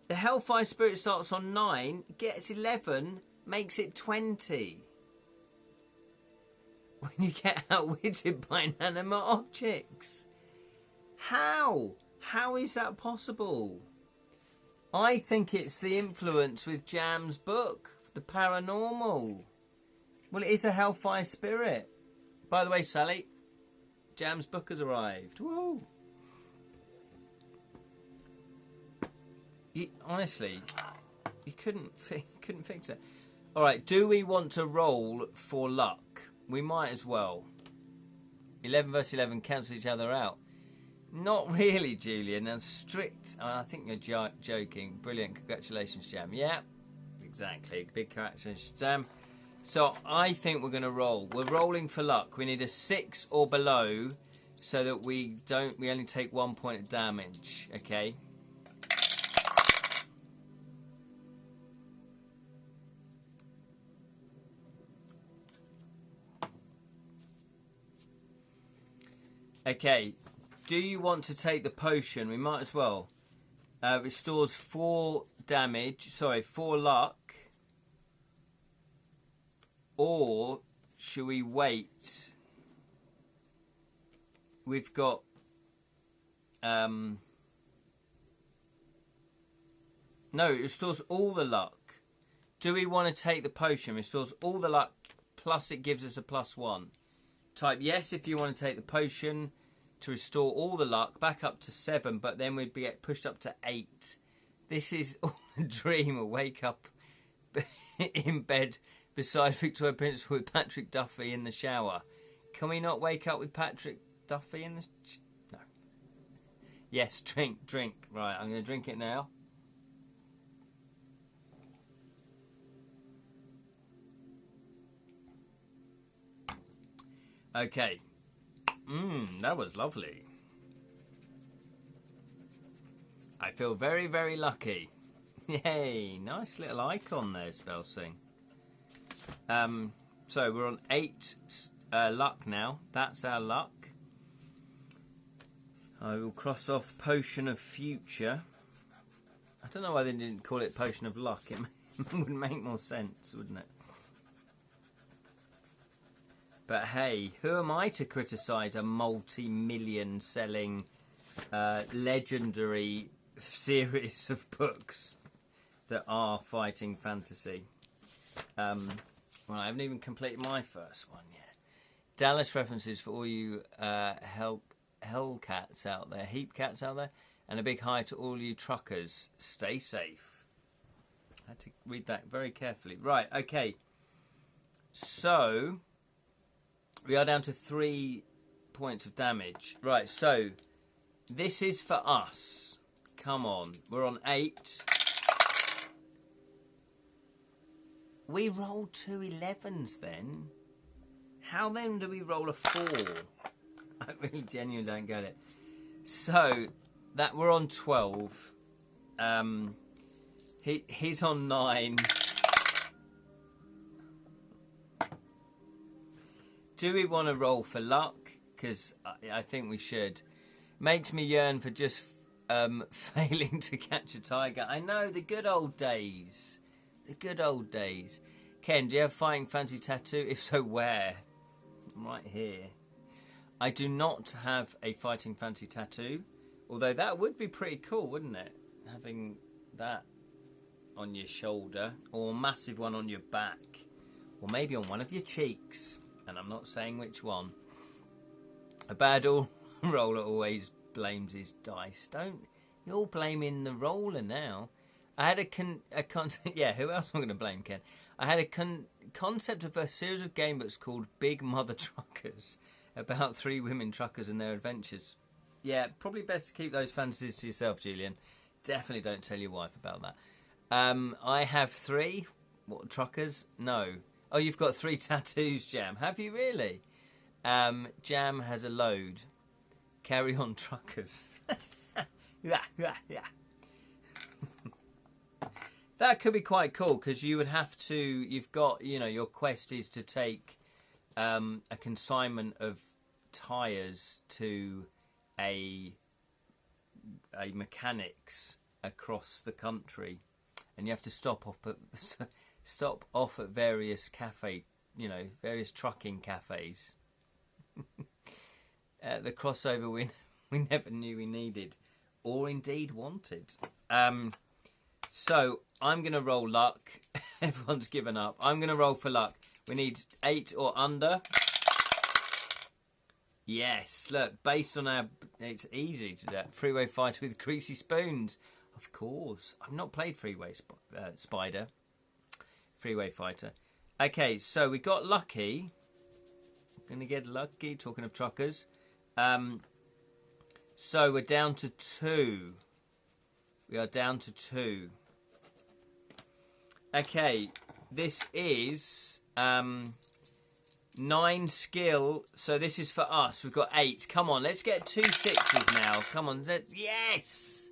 The Hellfire Spirit starts on 9, gets 11, makes it 20. When you get outwitted by inanimate objects. How? How is that possible? I think it's the influence with Jam's book, the paranormal. Well, it is a Hellfire Spirit. By the way, Sally, Jam's book has arrived. Woo! Honestly, you couldn't fix it. All right, do we want to roll for luck? we might as well. 11 versus 11 cancel each other out. Not really, Julian. And strict. I think you're joking. Brilliant. Congratulations, Jam. Yeah, exactly. Big congratulations, Jam. So I think we're going to roll. We're rolling for luck. We need a 6 or below so that we only take 1 point of damage. Okay. Okay. Do you want to take the potion? We might as well. Restores 4 damage. Sorry, 4 luck. Or should we wait? We've got no, it restores all the luck. Do we want to take the potion? Restores all the luck, plus it gives us a +1. Type yes if you want to take the potion to restore all the luck, back up to 7, but then we'd get pushed up to 8. This is all a dream. A wake up in bed beside Victoria Prince with Patrick Duffy in the shower. Can we not wake up with Patrick Duffy in the... No. Yes, drink. Right, I'm going to drink it now. Okay. That was lovely. I feel very, very lucky. Yay, nice little icon there, Spellsing. So we're on 8 luck now. That's our luck. I will cross off Potion of Future. I don't know why they didn't call it Potion of Luck. It would make more sense, wouldn't it? But hey, who am I to criticise a multi-million selling legendary series of books that are fighting fantasy? Well, I haven't even completed my first one yet. Dallas references for all you hell cats out there, heap cats out there, and a big hi to all you truckers. Stay safe. I had to read that very carefully. Right, okay. So we are down to 3 points of damage. Right, so this is for us. Come on, we're on 8. We rolled 2 11s then. How then do we roll a 4? I really genuinely don't get it. So that we're on 12. He's on 9. Do we want to roll for luck? Because I think we should. Makes me yearn for just failing to catch a tiger. I know, the good old days. The good old days. Ken, do you have fighting fantasy tattoo? If so, where? Right here. I do not have a fighting fantasy tattoo. Although that would be pretty cool, wouldn't it? Having that on your shoulder. Or a massive one on your back. Or maybe on one of your cheeks. And I'm not saying which one. A bad roller always blames his dice. Don't... You're blaming the roller now. I had a concept... Yeah, who else am I going to blame, Ken? I had a concept of a series of game books called Big Mother Truckers, about 3 women truckers and their adventures. Yeah, probably best to keep those fantasies to yourself, Julian. Definitely don't tell your wife about that. I have 3. What, truckers? No. Oh, you've got 3 tattoos, Jam. Have you really? Jam has a load. Carry on, truckers. Yeah. That could be quite cool, because you would have to... You've got, your quest is to take a consignment of tyres to a mechanics across the country, and you have to stop off at various various trucking cafes. The crossover we never knew we needed, or indeed wanted. So I'm going to roll luck. Everyone's given up. I'm going to roll for luck. We need 8 or under. Yes, look, based on our... It's easy to do. Freeway fighter with greasy spoons. Of course. I've not played Freeway Spider. Freeway fighter. Okay, so we got lucky. Gonna get lucky. Talking of truckers. So we're down to 2. We are down to 2. Okay, this is 9 skill. So this is for us. We've got 8. Come on, let's get 2 6s now. Come on, yes.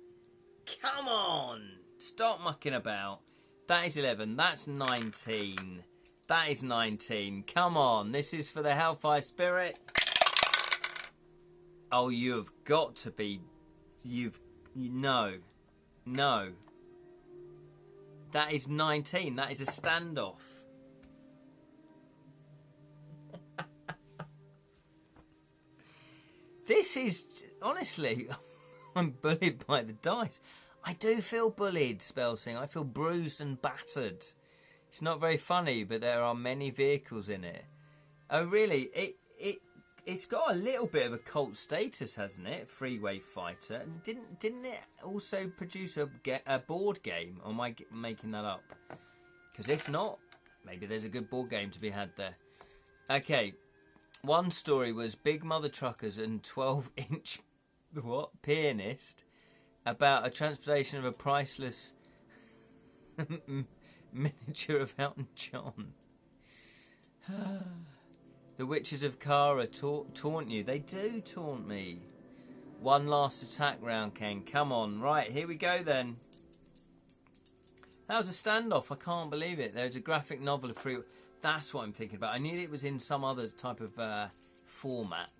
Come on, stop mucking about. That is 11. That's 19. That is 19. Come on, this is for the Hellfire Spirit. Oh, you have got to be... No. That is 19. That is a standoff. This is... Honestly, I'm bullied by the dice. I do feel bullied, Spellsing. I feel bruised and battered. It's not very funny, but there are many vehicles in it. Oh, really? It's got a little bit of a cult status, hasn't it? Freeway Fighter. And didn't it also produce a board game? Or am I making that up? Because if not, maybe there's a good board game to be had there. Okay. One story was Big Mother Truckers and 12-inch pianist about a transportation of a priceless miniature of Elton John. The witches of Kara taunt you. They do taunt me. One last attack round, Ken. Come on. Right, here we go then. That was a standoff. I can't believe it. There's a graphic novel of free... That's what I'm thinking about. I knew it was in some other type of format.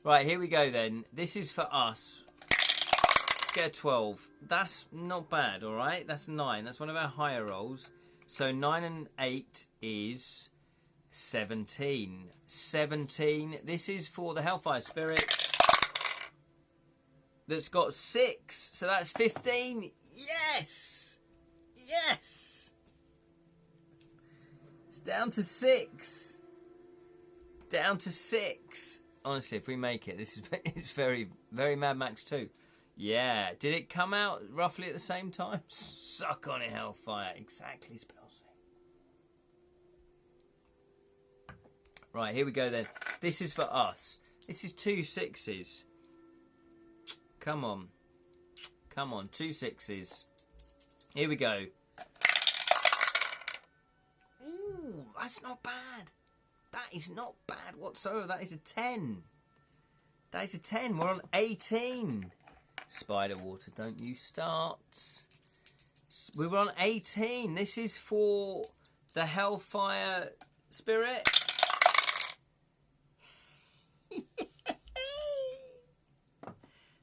Right, here we go then. This is for us. Let's get a 12. That's not bad, all right? That's 9. That's one of our higher rolls. So 9 and 8 is... 17. 17. This is for the Hellfire Spirit. That's got 6. So that's 15. Yes! Yes! It's down to 6. Down to 6. Honestly, if we make it, it's very, very Mad Max 2. Yeah. Did it come out roughly at the same time? Suck on it, Hellfire. Exactly, Spellsing. Right, here we go then. This is for us. This is 2 6s. Come on. Come on, 2 6s. Here we go. Ooh, that's not bad. That is not bad whatsoever. That is a 10. That is a 10. We're on 18. Spider Water, don't you start. We were on 18. This is for the Hellfire Spirit.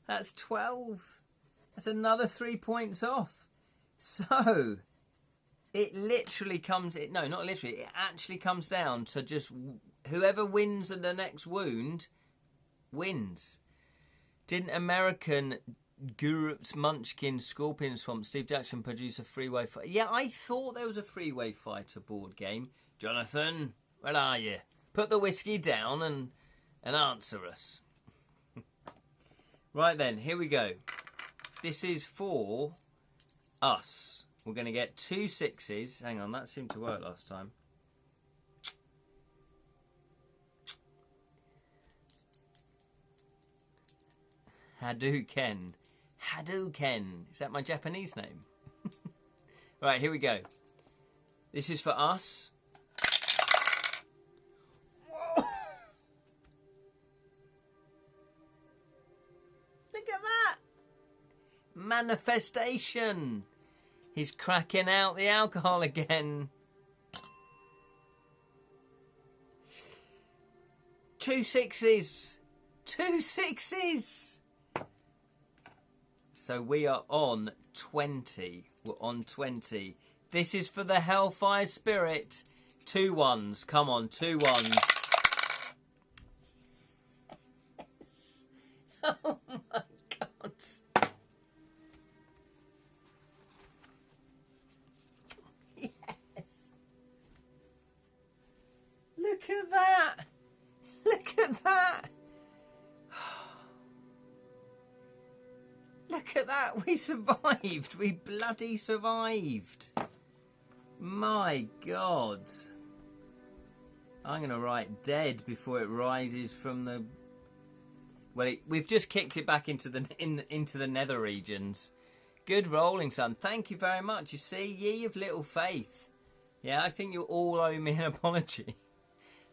That's 12. That's another 3 points off. So it literally comes... No, not literally. It actually comes down to just whoever wins the next wound wins. Didn't American Gurup's Munchkin Scorpion Swamp Steve Jackson produce a freeway fighter? Yeah, I thought there was a freeway fighter board game. Jonathan, where are you? Put the whiskey down and answer us. Right then, here we go. This is for us. We're going to get 2 6s. Hang on, that seemed to work last time. Hadouken. Hadouken. Is that my Japanese name? Right, here we go. This is for us. Manifestation. He's cracking out the alcohol again. 2 6s. 2 6s. So we are on 20. We're on 20. This is for the Hellfire Spirit. 2 1s. Come on, 2 1s. Oh my God. Look at that! Look at that! Look at that! We survived! We bloody survived! My God! I'm going to write dead before it rises from the... Well, we've just kicked it back into the nether regions. Good rolling, son. Thank you very much. You see, ye of little faith. Yeah, I think you all owe me an apology.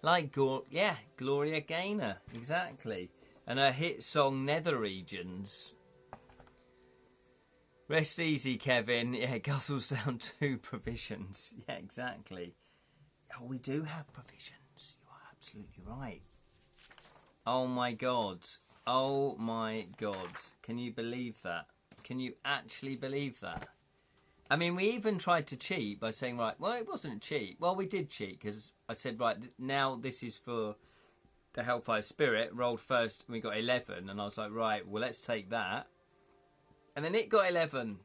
Like, Gloria Gaynor. Exactly. And her hit song, Nether Regions. Rest easy, Kevin. Yeah, guzzles down 2 provisions. Yeah, exactly. Oh, we do have provisions. You are absolutely right. Oh, my God. Oh, my God. Can you believe that? Can you actually believe that? I mean, we even tried to cheat by saying, right, well, it wasn't a cheat. Well, we did cheat because I said, right, now this is for the Hellfire Spirit. Rolled first and we got 11. And I was like, right, well, let's take that. And then it got 11.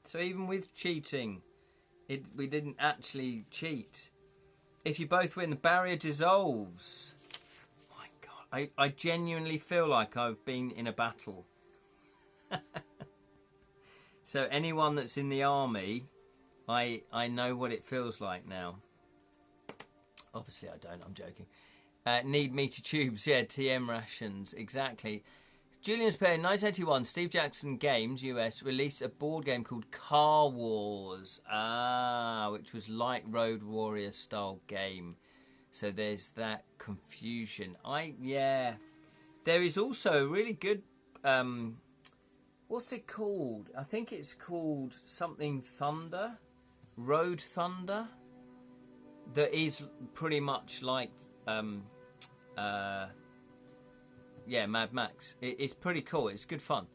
So even with cheating, we didn't actually cheat. If you both win, the barrier dissolves. Oh my God. I genuinely feel like I've been in a battle. So anyone that's in the army, I know what it feels like now. Obviously I don't, I'm joking. Need meter tubes, yeah, TM rations, exactly. Julian's Pair, 1981, Steve Jackson Games, US, released a board game called Car Wars, which was like Road Warrior style game. So there's that confusion. There is also a really good, what's it called? I think it's called something Thunder, Road Thunder, that is pretty much like, Mad Max. It's pretty cool. It's good fun.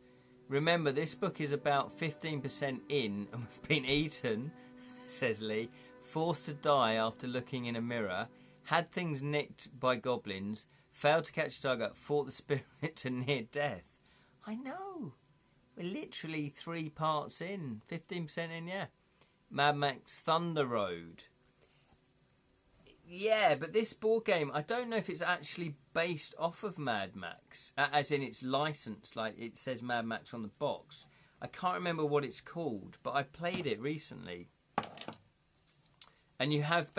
Remember, this book is about 15% in and we've been eaten, says Lee, forced to die after looking in a mirror, had things nicked by goblins, failed to catch a target, fought the spirit to near death. I know. We're literally 3 parts in. 15% in, yeah. Mad Max Thunder Road. Yeah, but this board game, I don't know if it's actually based off of Mad Max, as in it's licensed, like it says Mad Max on the box. I can't remember what it's called, but I played it recently. And you have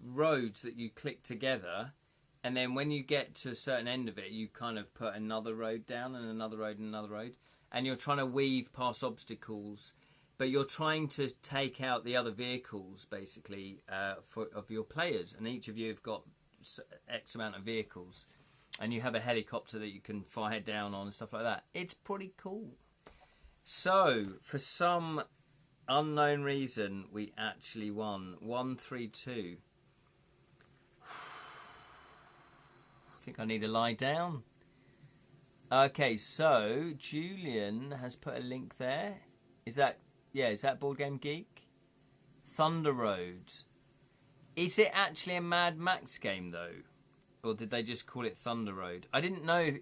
roads that you click together, and then when you get to a certain end of it, you kind of put another road down and another road and another road, and you're trying to weave past obstacles. But you're trying to take out the other vehicles, basically, of your players. And each of you have got X amount of vehicles. And you have a helicopter that you can fire down on and stuff like that. It's pretty cool. So, for some unknown reason, we actually won. 1-3-2. I think I need to lie down. Okay, so Julian has put a link there. Is that Board Game Geek? Thunder Road. Is it actually a Mad Max game, though? Or did they just call it Thunder Road? I didn't know.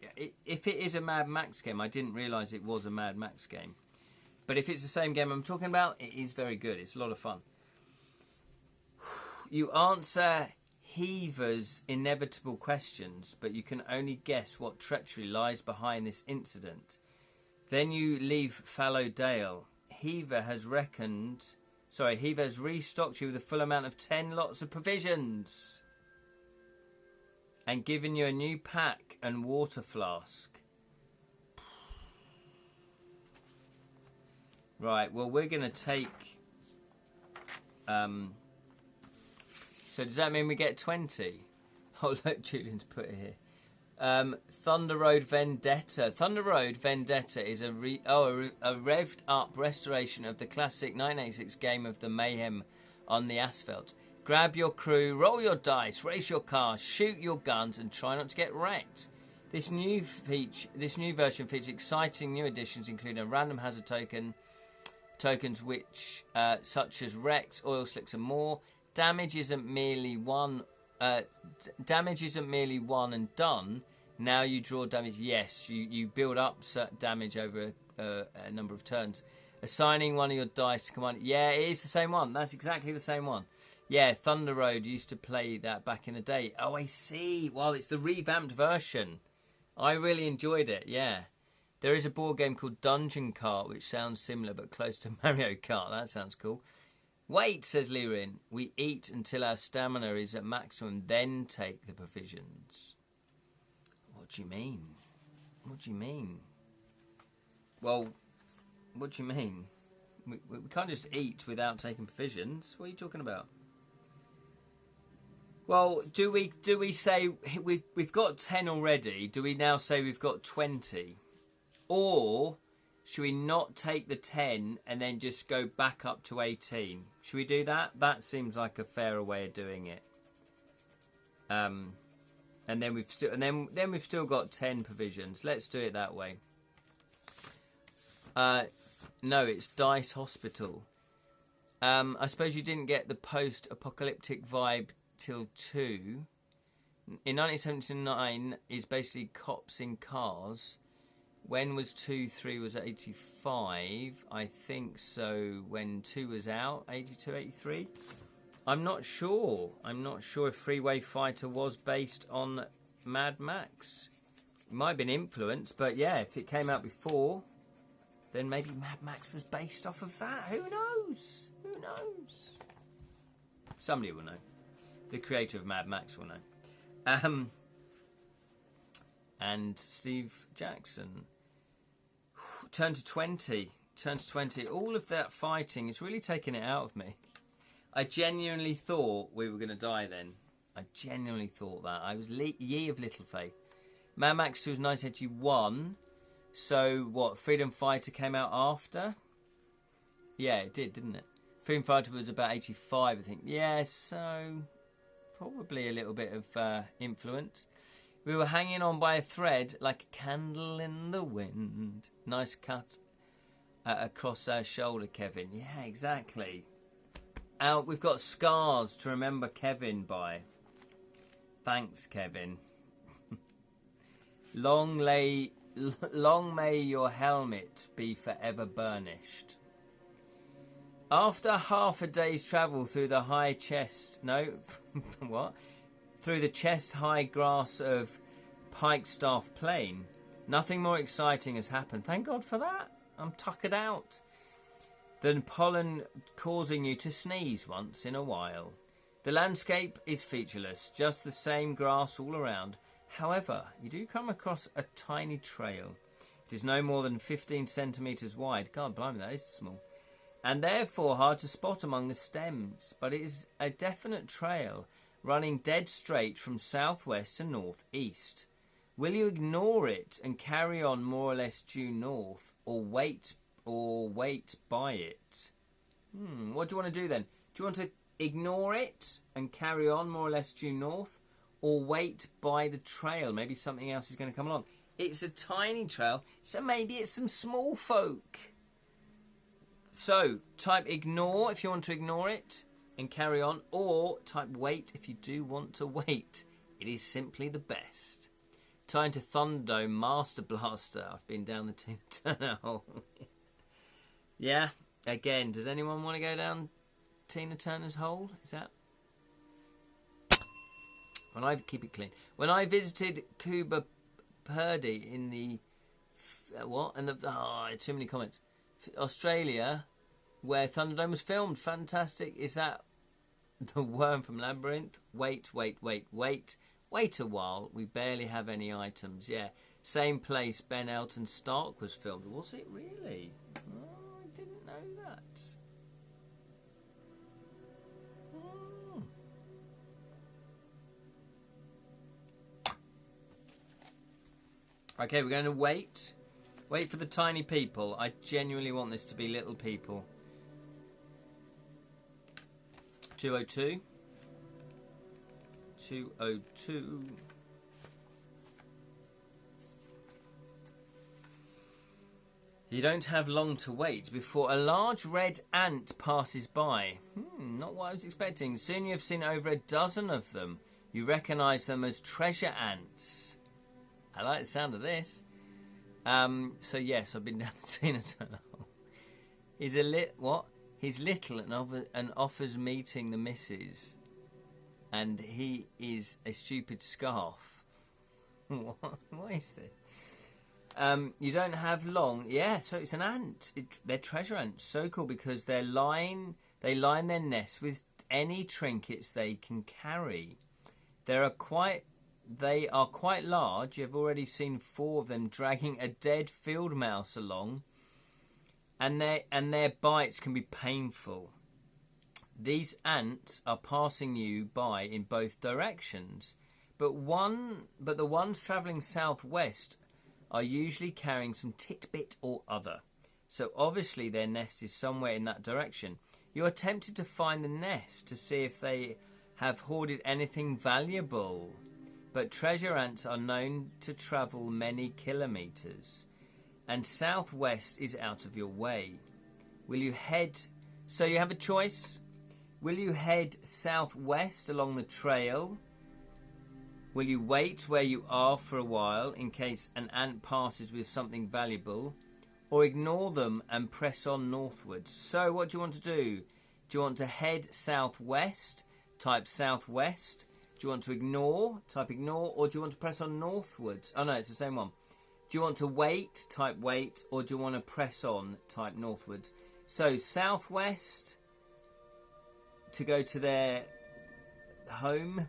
If it is a Mad Max game, I didn't realise it was a Mad Max game. But if it's the same game I'm talking about, it is very good. It's a lot of fun. You answer Heaver's inevitable questions, but you can only guess what treachery lies behind this incident. Then you leave Fallow Dale. Heaver has restocked you with a full amount of 10 lots of provisions and given you a new pack and water flask. Right, well, we're going to take... so does that mean we get 20? Oh, look, Julian's put it here. Thunder Road Vendetta. Thunder Road Vendetta is a revved up restoration of the classic 1986 game of the Mayhem on the asphalt. Grab your crew, roll your dice, race your car, shoot your guns, and try not to get wrecked. This new version features exciting new additions, including a random hazard tokens which such as wrecks, oil slicks, and more. Damage isn't merely one and done. Now you draw damage. Yes, you build up certain damage over a number of turns. Assigning one of your dice to command. Yeah, it is the same one. That's exactly the same one. Yeah, Thunder Road used to play that back in the day. Oh, I see. Well, it's the revamped version. I really enjoyed it, yeah. There is a board game called Dungeon Kart, which sounds similar but close to Mario Kart. That sounds cool. Wait, says Lirin. We eat until our stamina is at maximum, then take the provisions. What do you mean? What do you mean? Well, what do you mean? We can't just eat without taking provisions. What are you talking about? Well, do we say we've got 10 already? Do we now say we've got 20? Or should we not take the 10 and then just go back up to 18? Should we do that? That seems like a fairer way of doing it. And then we've still got 10 provisions. Let's do it that way. No, it's Dice Hospital. I suppose you didn't get the post-apocalyptic vibe till 2. In 1979 is basically cops in cars. When was 2? 3 was 85. I think so when 2 was out, 82, 83. I'm not sure. I'm not sure if Freeway Fighter was based on Mad Max. It might have been influenced, but yeah, if it came out before, then maybe Mad Max was based off of that. Who knows? Who knows? Somebody will know. The creator of Mad Max will know. And Steve Jackson. Turn to 20. Turn to 20. All of that fighting is really taking it out of me. I genuinely thought we were going to die then. I genuinely thought that. I was ye of little faith. Mad Max 2 was 1981. So, what, Freedom Fighter came out after? Yeah, it did, didn't it? Freedom Fighter was about 85, I think. Yeah, so probably a little bit of influence. We were hanging on by a thread like a candle in the wind. Nice cut across our shoulder, Kevin. Yeah, exactly. We've got scars to remember Kevin by. Thanks, Kevin. Long may your helmet be forever burnished. After half a day's travel through the high chest... No, what? Through the chest-high grass of Pikestaff Plain, nothing more exciting has happened. Thank God for that. I'm tuckered out. Than pollen causing you to sneeze once in a while. The landscape is featureless, just the same grass all around. However, you do come across a tiny trail. It is no more than 15 centimetres wide. God blimey, that is small. And therefore hard to spot among the stems. But it is a definite trail, running dead straight from southwest to northeast. Will you ignore it and carry on more or less due north, or wait by it? What do you want to do then? Do you want to ignore it and carry on more or less due north, or wait by the trail? Maybe something else is going to come along. It's a tiny trail, so maybe it's some small folk. So, type ignore if you want to ignore it and carry on, or type wait if you do want to wait. It is simply the best. Time to Thunderdome Master Blaster. I've been down the Tina Turner hole. Yeah, again, does anyone want to go down Tina Turner's hole? Is that... When I keep it clean. When I visited Cuba Purdy in the... What? And the... Oh, too many comments. Australia, where Thunderdome was filmed. Fantastic. Is that the worm from Labyrinth? Wait. Wait a while. We barely have any items. Yeah. Same place Ben Elton Stark was filmed. Was it really? Oh, I didn't know that. Okay, we're going to wait. Wait for the tiny people. I genuinely want this to be little people. 202. 202. You don't have long to wait before a large red ant passes by. Not what I was expecting. Soon you've seen over a dozen of them. You recognise them as treasure ants. I like the sound of this. So yes, I've been down the Tina Turner hole. He's He's little and offers meeting the missus. And he is a stupid scarf. What is this? You don't have long. Yeah, so it's an ant. They're treasure ants. So cool because their line They line their nests with any trinkets they can carry. They are quite large. You've already seen 4 of them dragging a dead field mouse along, and their bites can be painful. These ants are passing you by in both directions, but the ones travelling southwest are usually carrying some titbit or other. So obviously their nest is somewhere in that direction. You are tempted to find the nest to see if they have hoarded anything valuable. But treasure ants are known to travel many kilometres, and southwest is out of your way. Will you head... So you have a choice. Will you head southwest along the trail? Will you wait where you are for a while in case an ant passes with something valuable? Or ignore them and press on northwards? So what do you want to do? Do you want to head southwest? Type southwest. Do you want to ignore? Type ignore. Or do you want to press on northwards? Oh no, it's the same one. Do you want to wait? Type wait. Or do you want to press on? Type northwards. So southwest to go to their home.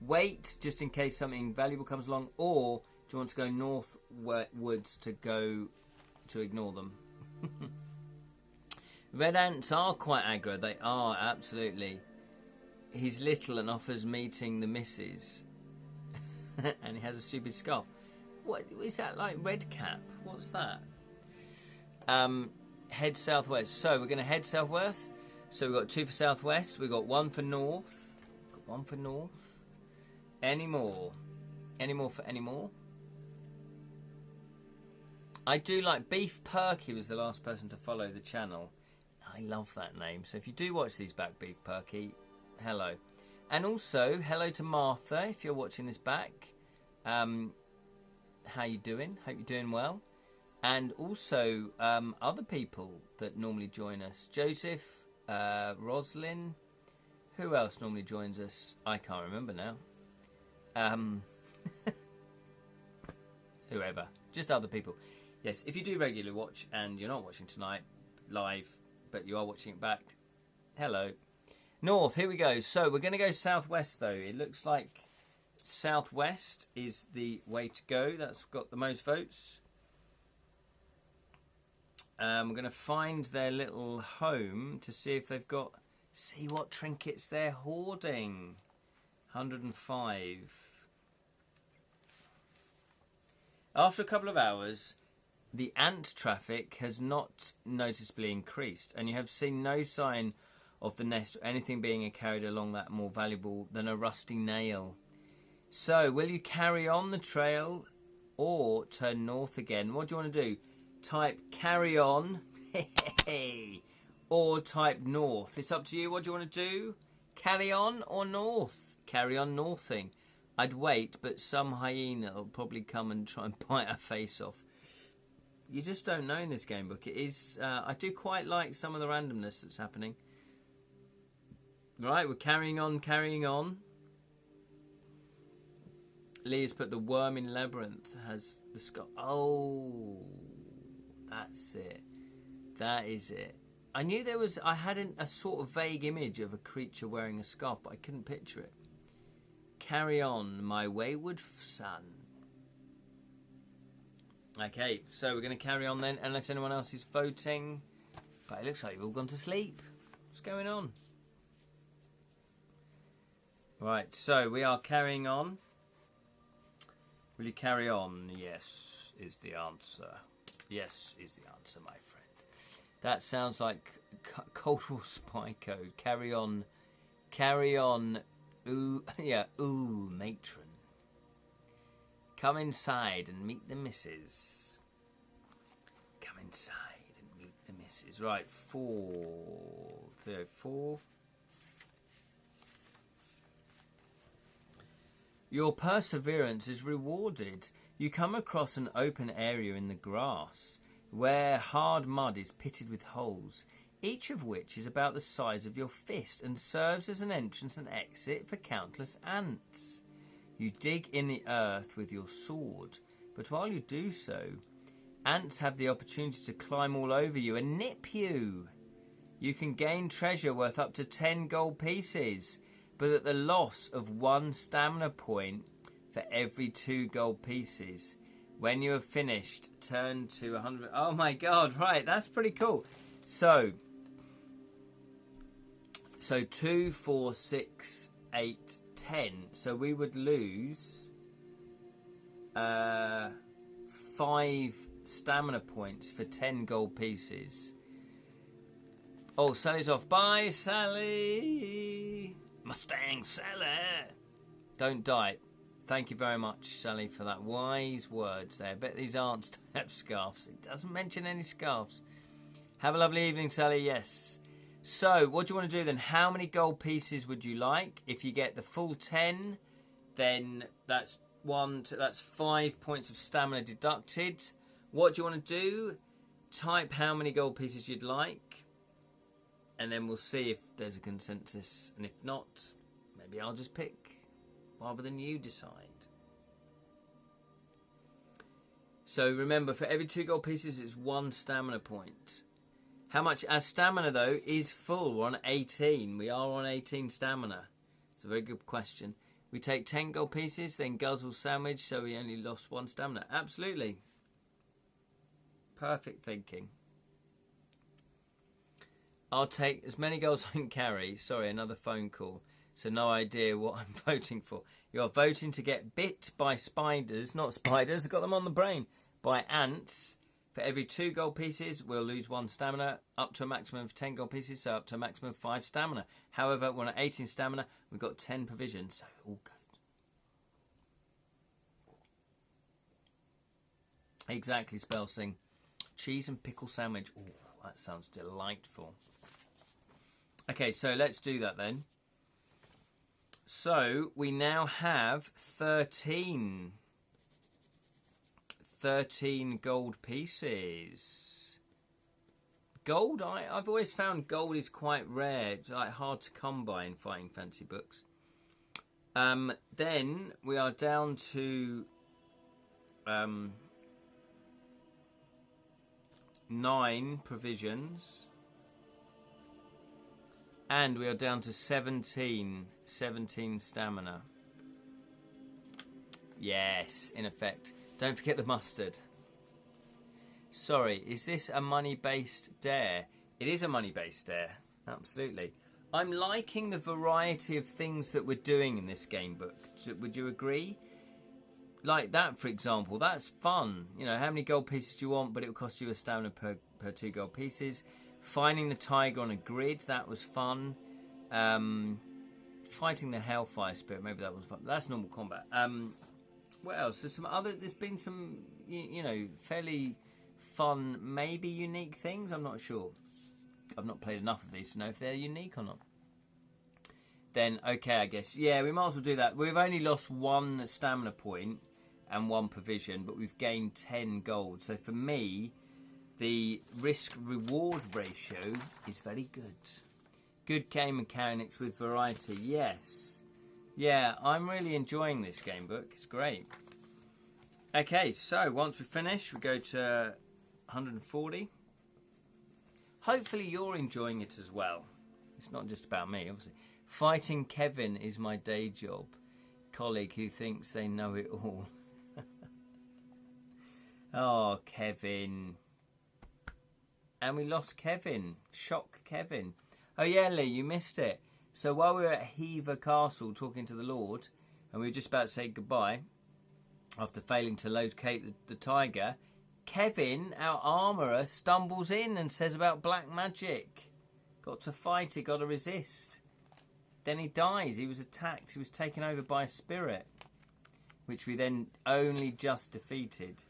Wait just in case something valuable comes along. Or do you want to go northwards to go to ignore them? Red ants are quite aggro. They are, absolutely. He's little and offers meeting the missus. And he has a stupid scarf. What is that, like red cap? What's that? Head southwest. So we're going to head southwest. So we've got 2 for southwest. We've got 1 for north. Got 1 for north. Any more? Any more for any more? I do like Beef Perky was the last person to follow the channel. I love that name. So if you do watch these back, Beef Perky, hello. And also, hello to Martha, if you're watching this back. How you doing? Hope you're doing well. And also, other people that normally join us. Joseph, Roslyn. Who else normally joins us? I can't remember now. Whoever. Just other people. Yes, if you do regularly watch and you're not watching tonight live, but you are watching it back, hello. North, here we go. So we're going to go southwest, though. It looks like southwest is the way to go. That's got the most votes. We're going to find their little home to see if they've got... See what trinkets they're hoarding. 105. After a couple of hours, the ant traffic has not noticeably increased, and you have seen no sign of the nest or anything being carried along that more valuable than a rusty nail. So, will you carry on the trail or turn north again? What do you want to do? Type carry on or type north. It's up to you. What do you want to do? Carry on or north? Carry on northing. I'd wait, but some hyena will probably come and try and bite our face off. You just don't know in this game book. It is. I do quite like some of the randomness that's happening. Right, we're carrying on, carrying on. Leah's put the worm in labyrinth has the scarf. Oh, that's it. That is it. I knew there was. I had a sort of vague image of a creature wearing a scarf, but I couldn't picture it. Carry on, my wayward son. Okay, so we're going to carry on then, unless anyone else is voting. But it looks like you've all gone to sleep. What's going on? Right, so we are carrying on. Will you carry on? Yes, is the answer. Yes, is the answer, my friend. That sounds like Cold War spy code. Carry on. Carry on. Ooh, yeah, ooh, matron. Come inside and meet the missus. Come inside and meet the missus. Right, 4. Your perseverance is rewarded. You come across an open area in the grass where hard mud is pitted with holes, each of which is about the size of your fist and serves as an entrance and exit for countless ants. You dig in the earth with your sword, but while you do so, ants have the opportunity to climb all over you and nip you. You can gain treasure worth up to 10 gold pieces, but at the loss of 1 stamina point for every 2 gold pieces. When you have finished, turn to 100. Oh my god, right, that's pretty cool. So 2, 4, 6, 8, 10. So we would lose 5 stamina points for 10 gold pieces. Oh, Sally's off. Bye, Sally. Mustang Sally. Don't die. Thank you very much, Sally, for that wise words there. I bet these aunts don't have scarves. It doesn't mention any scarves. Have a lovely evening, Sally. Yes. So, what do you want to do then? How many gold pieces would you like? If you get the full 10, then that's 5 points of stamina deducted. What do you want to do? Type how many gold pieces you'd like, and then we'll see if there's a consensus. And if not, maybe I'll just pick rather than you decide. So remember, for every 2 gold pieces, it's 1 stamina point. How much? Our stamina, though, is full. We're on 18. We are on 18 stamina. It's a very good question. We take 10 gold pieces, then guzzle sandwich, so we only lost 1 stamina. Absolutely. Perfect thinking. I'll take as many goals as I can carry. Sorry, another phone call. So no idea what I'm voting for. You're voting to get bit by spiders, not spiders, I've got them on the brain, by ants. For every 2 gold pieces, we'll lose 1 stamina, up to a maximum of 10 gold pieces, so up to a maximum of 5 stamina. However, we're on 18 stamina, we've got 10 provisions, so all good. Exactly, Spelsing. Cheese and pickle sandwich. Oh, that sounds delightful. Okay, so let's do that then. So we now have 13 gold pieces. Gold, I've always found gold is quite rare. It's like hard to come by in fighting fantasy books. Then we are down to 9 provisions. And we are down to 17 stamina. Yes, in effect. Don't forget the mustard. Sorry, is this a money-based dare? It is a money-based dare, absolutely. I'm liking the variety of things that we're doing in this game book. Would you agree? Like that, for example, that's fun. You know, how many gold pieces do you want, but it will cost you a stamina per 2 gold pieces. Finding the tiger on a grid, that was fun. Fighting the Hellfire Spirit, maybe that was fun. That's normal combat. What else? There's been some, you know, fairly fun, maybe unique things. I'm not sure. I've not played enough of these to know if they're unique or not. Then, okay, I guess. Yeah, we might as well do that. We've only lost 1 stamina point and 1 provision, but we've gained 10 gold. So for me, the risk-reward ratio is very good. Good game mechanics with variety, yes. Yeah, I'm really enjoying this game book. It's great. Okay, so once we finish, we go to 140. Hopefully you're enjoying it as well. It's not just about me, obviously. Fighting Kevin is my day job. Colleague who thinks they know it all. Oh, Kevin. And we lost Kevin. Shock Kevin. Oh yeah, Lee, you missed it. So while we were at Hever Castle talking to the Lord, and we were just about to say goodbye, after failing to locate the tiger, Kevin, our armourer, stumbles in and says about black magic. Got to fight it, got to resist. Then he dies. He was attacked. He was taken over by a spirit, which we then only just defeated,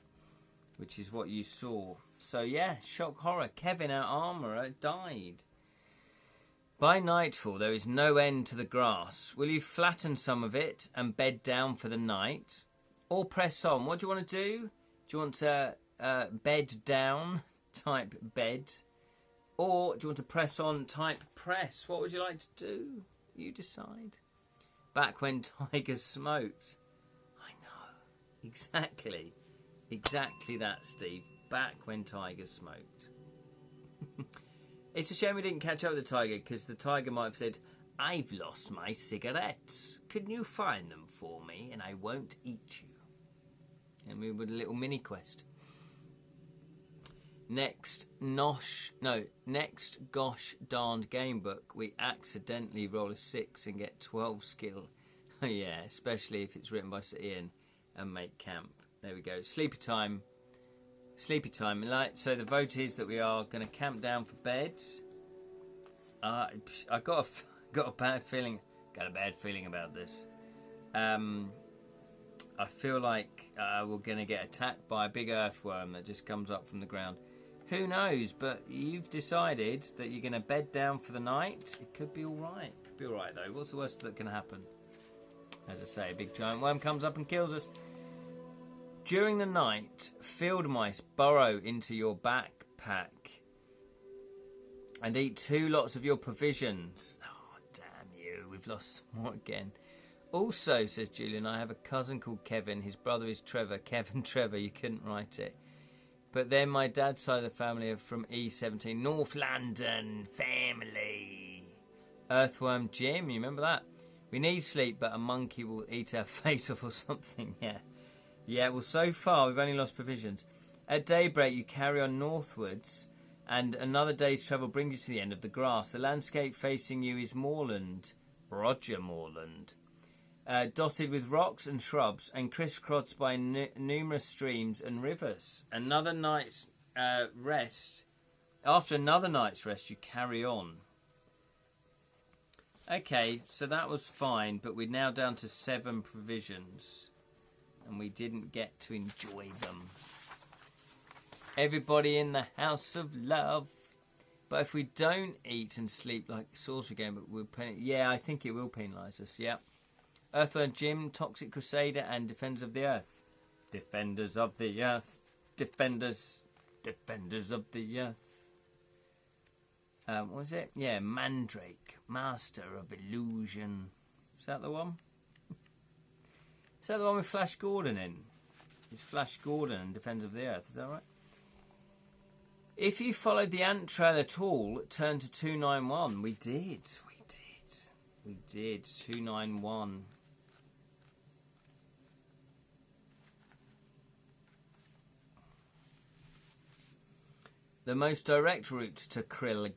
which is what you saw. So yeah, shock horror. Kevin, our armourer, died. By nightfall, there is no end to the grass. Will you flatten some of it and bed down for the night? Or press on? What do you want to do? Do you want to bed down, type bed? Or do you want to press on, type press? What would you like to do? You decide. Back when tigers smoked. I know. Exactly. Exactly that, Steve. Back when tigers smoked. It's a shame we didn't catch up with the tiger, because the tiger might have said, I've lost my cigarettes. Can you find them for me, and I won't eat you? And we would a little mini quest. Next gosh darned game book, we accidentally roll a 6 and get 12 skill. Yeah, especially if it's written by Sir Ian and make camp. There we go. Sleepy time. Sleepy time. So the vote is that we are going to camp down for bed. I got a bad feeling. Got a bad feeling about this. I feel like we're going to get attacked by a big earthworm that just comes up from the ground. Who knows? But you've decided that you're going to bed down for the night. It could be all right. Could be all right though. What's the worst that can happen? As I say, a big giant worm comes up and kills us. During the night, field mice burrow into your backpack and eat 2 lots of your provisions. Oh, damn you. We've lost some more again. Also, says Julian, I have a cousin called Kevin. His brother is Trevor. Kevin Trevor, you couldn't write it. But then my dad's side of the family are from E17. North London family. Earthworm Jim, you remember that? We need sleep, but a monkey will eat our face off or something. Yeah, well, so far we've only lost provisions. At daybreak, you carry on northwards, and another day's travel brings you to the end of the grass. The landscape facing you is moorland. Roger Moorland. Dotted with rocks and shrubs and crisscrossed by numerous streams and rivers. Another night's rest. After another night's rest, you carry on. Okay, so that was fine, but we're now down to 7 provisions, and we didn't get to enjoy them. Everybody in the house of love. But if we don't eat and sleep like Sorcerer Game, I think it will penalise us. Yeah. Earthworm Jim, Toxic Crusader, and Defenders of the Earth. Defenders of the Earth. Defenders of the Earth. What was it? Yeah, Mandrake, Master of Illusion. Is that the one? Is that the one with Flash Gordon in? It's Flash Gordon and Defenders of the Earth, is that right? If you followed the ant trail at all, turn to 291. We did. 291. The most direct route to Krill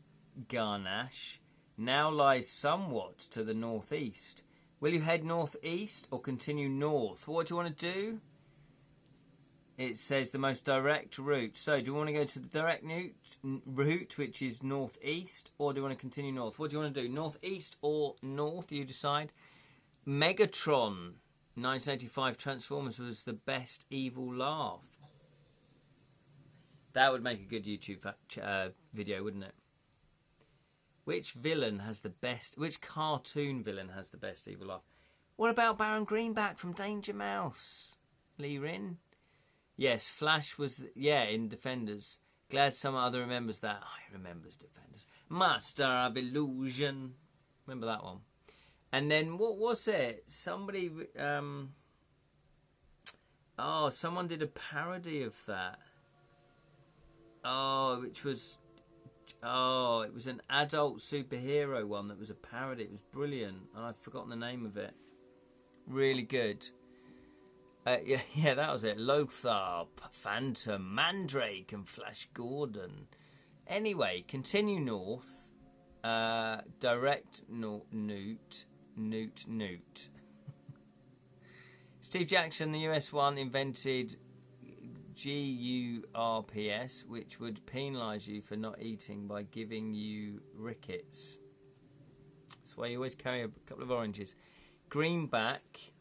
Garnash now lies somewhat to the northeast. Will you head northeast or continue north? What do you want to do? It says the most direct route. So do you want to go to the direct route, which is northeast, or do you want to continue north? What do you want to do? Northeast or north? You decide. Megatron 1985 Transformers was the best evil laugh. That would make a good YouTube video, wouldn't it? Which villain has the best... Which cartoon villain has the best evil laugh? What about Baron Greenback from Danger Mouse? Lee Rin? Yes, Flash was... in Defenders. Glad someone other remembers that. Oh, he remembers Defenders. Master of Illusion. Remember that one. And then, what was it? Somebody... someone did a parody of that. It was an adult superhero one that was a parody. It was brilliant, and I've forgotten the name of it. Really good. Yeah, that was it. Lothar, Phantom, Mandrake, and Flash Gordon. Anyway, continue north. Direct Newt. Steve Jackson, the US one, invented GURPS, which would penalise you for not eating by giving you rickets. That's why you always carry a couple of oranges. Greenback,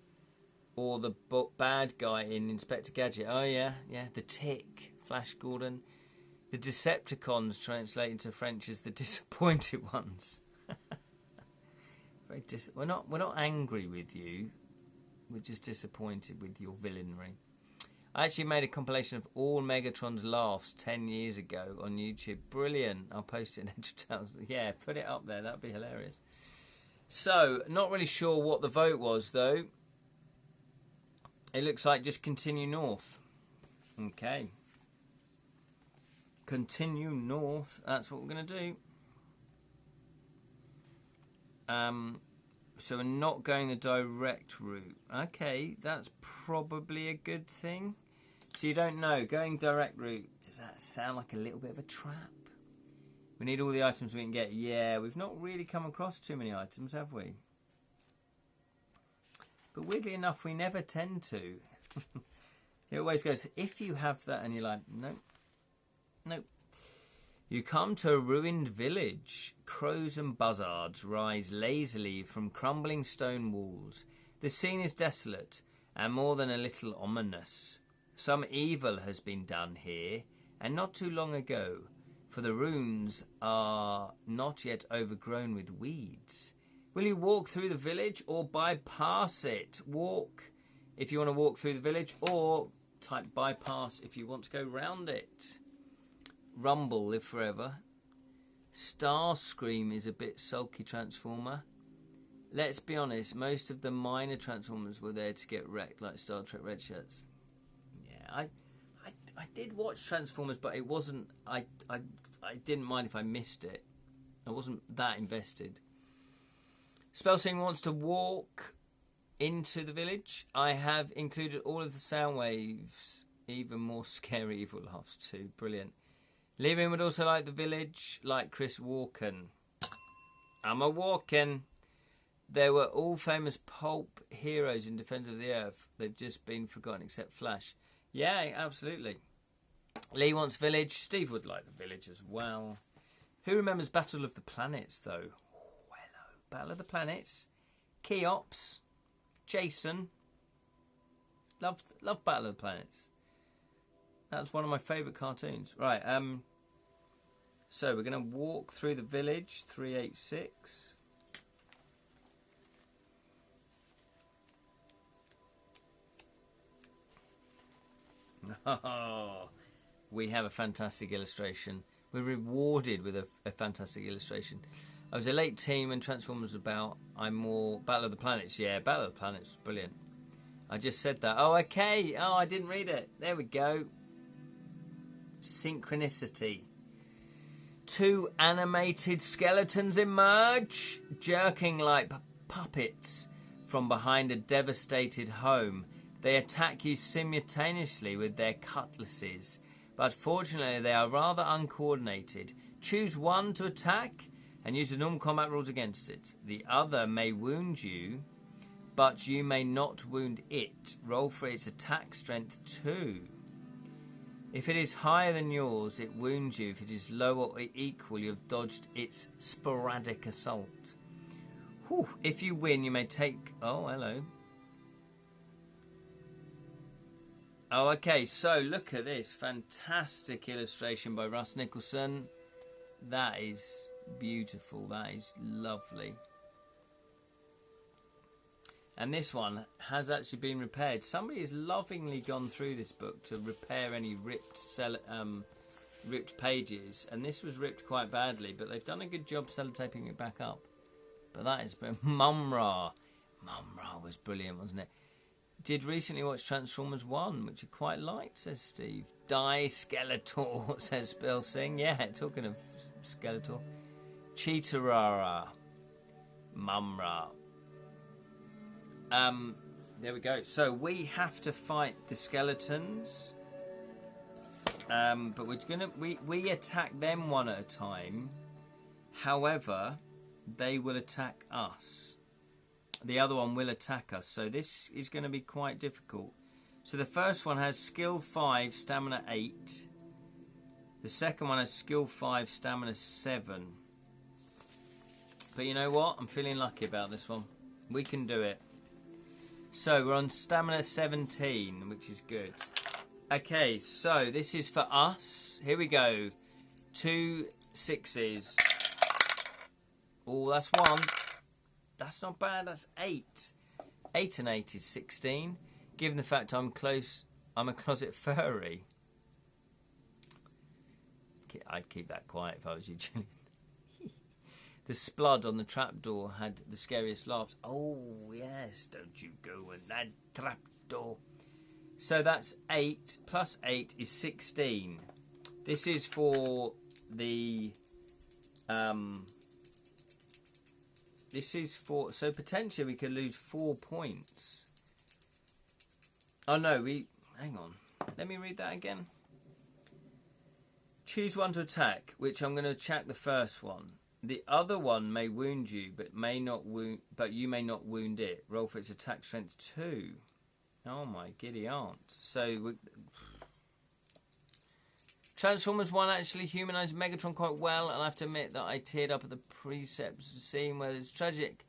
or the bad guy in Inspector Gadget. Oh yeah, the Tick, Flash Gordon. The Decepticons translate into French as the disappointed ones. We're not angry with you. We're just disappointed with your villainy. I actually made a compilation of all Megatron's laughs 10 years ago on YouTube. Brilliant. I'll post it in Edra. Yeah, put it up there. That'd be hilarious. So, not really sure what the vote was, though. It looks like just continue north. Okay. Continue north. That's what we're going to do. So we're not going the direct route. Okay, that's probably a good thing. So you don't know. Going direct route, does that sound like a little bit of a trap? We need all the items we can get. Yeah, we've not really come across too many items, have we? But weirdly enough, we never tend to. It always goes, if you have that, and you're like, nope, nope. You come to a ruined village. Crows and buzzards rise lazily from crumbling stone walls. The scene is desolate and more than a little ominous. Some evil has been done here, and not too long ago, for the ruins are not yet overgrown with weeds. Will you walk through the village or bypass it? Walk if you want to walk through the village, or type bypass if you want to go round it. Rumble, live forever. Starscream is a bit sulky transformer. Let's be honest, most of the minor transformers were there to get wrecked, like Star Trek Red Shirts. Yeah, I did watch Transformers, but it wasn't. I didn't mind if I missed it. I wasn't that invested. Spellsing wants to walk into the village. I have included all of the sound waves, even more scary evil laughs too. Brilliant. Lyrian would also like the village, like Chris Walken. I'm a Walken. There were all famous pulp heroes in Defense of the Earth. They've just been forgotten, except Flash. Yeah, absolutely. Lee wants village. Steve would like the village as well. Who remembers Battle of the Planets, though? Oh, hello. Battle of the Planets. Keops. Jason. Love Battle of the Planets. That's one of my favourite cartoons. Right, so we're going to walk through the village. 386. Oh, we have a fantastic illustration. We're rewarded with a fantastic illustration. I was a late teen when Transformers was about. I'm more Battle of the Planets. Yeah, Battle of the Planets was brilliant. I just said that. Oh, okay. Oh, I didn't read it. There we go. Synchronicity. Two animated skeletons emerge, jerking like puppets from behind a devastated home. They attack you simultaneously with their cutlasses, but fortunately they are rather uncoordinated. Choose one to attack and use the normal combat rules against it. The other may wound you, but you may not wound it. Roll for its attack strength 2. If it is higher than yours, it wounds you. If it is lower or equal, you have dodged its sporadic assault. Whew. If you win, you may take... Oh, hello. Oh, okay, so look at this. Fantastic illustration by Russ Nicholson. That is beautiful. That is lovely. And this one has actually been repaired. Somebody has lovingly gone through this book to repair any ripped pages. And this was ripped quite badly, but they've done a good job sellotaping it back up. But that is... Mumra. Mumra was brilliant, wasn't it? Did recently watch Transformers 1, which I quite liked, says Steve. Die Skeletor, says Bill Singh. Yeah, talking of Skeletor. Cheetarara. Mumra. There we go. So we have to fight the skeletons. But we attack them one at a time. However, they will attack us. The other one will attack us. So this is going to be quite difficult. So the first one has skill 5, stamina 8. The second one has skill 5, stamina 7. But you know what? I'm feeling lucky about this one. We can do it. So we're on stamina 17, which is good. Okay, so this is for us. Here we go. 2 6s. Oh, that's 1. That's not bad. That's 8. 8 and 8 is 16. Given the fact I'm a closet furry. I'd keep that quiet if I was you, Julian. The splud on the trapdoor had the scariest laughs. Oh, yes, don't you go in that trapdoor. So that's 8 plus 8 is 16. This is for the This is 4. So potentially we could lose 4 points. Oh no, hang on. Let me read that again. Choose one to attack, which I'm going to attack the first one. The other one may wound you, but you may not wound it. Roll for its attack strength 2. Oh my giddy aunt. So Transformers 1 actually humanised Megatron quite well, and I have to admit that I teared up at the precepts scene where this tragic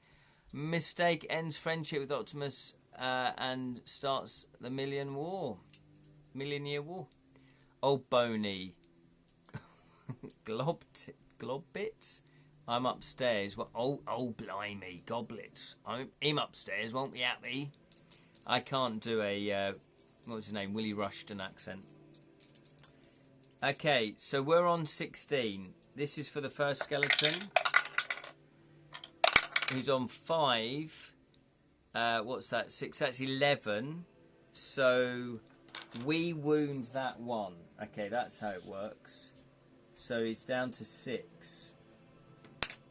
mistake ends friendship with Optimus and starts the Million Year War. Oh, Boney. Globbits? I'm upstairs. Oh, blimey, goblets. I'm upstairs, won't be happy. I can't do a, what's his name, Willie Rushton accent. Okay, so we're on 16. This is for the first skeleton. Who's on 5. What's that? 6, that's 11. So we wound that one. Okay, that's how it works. So it's down to 6.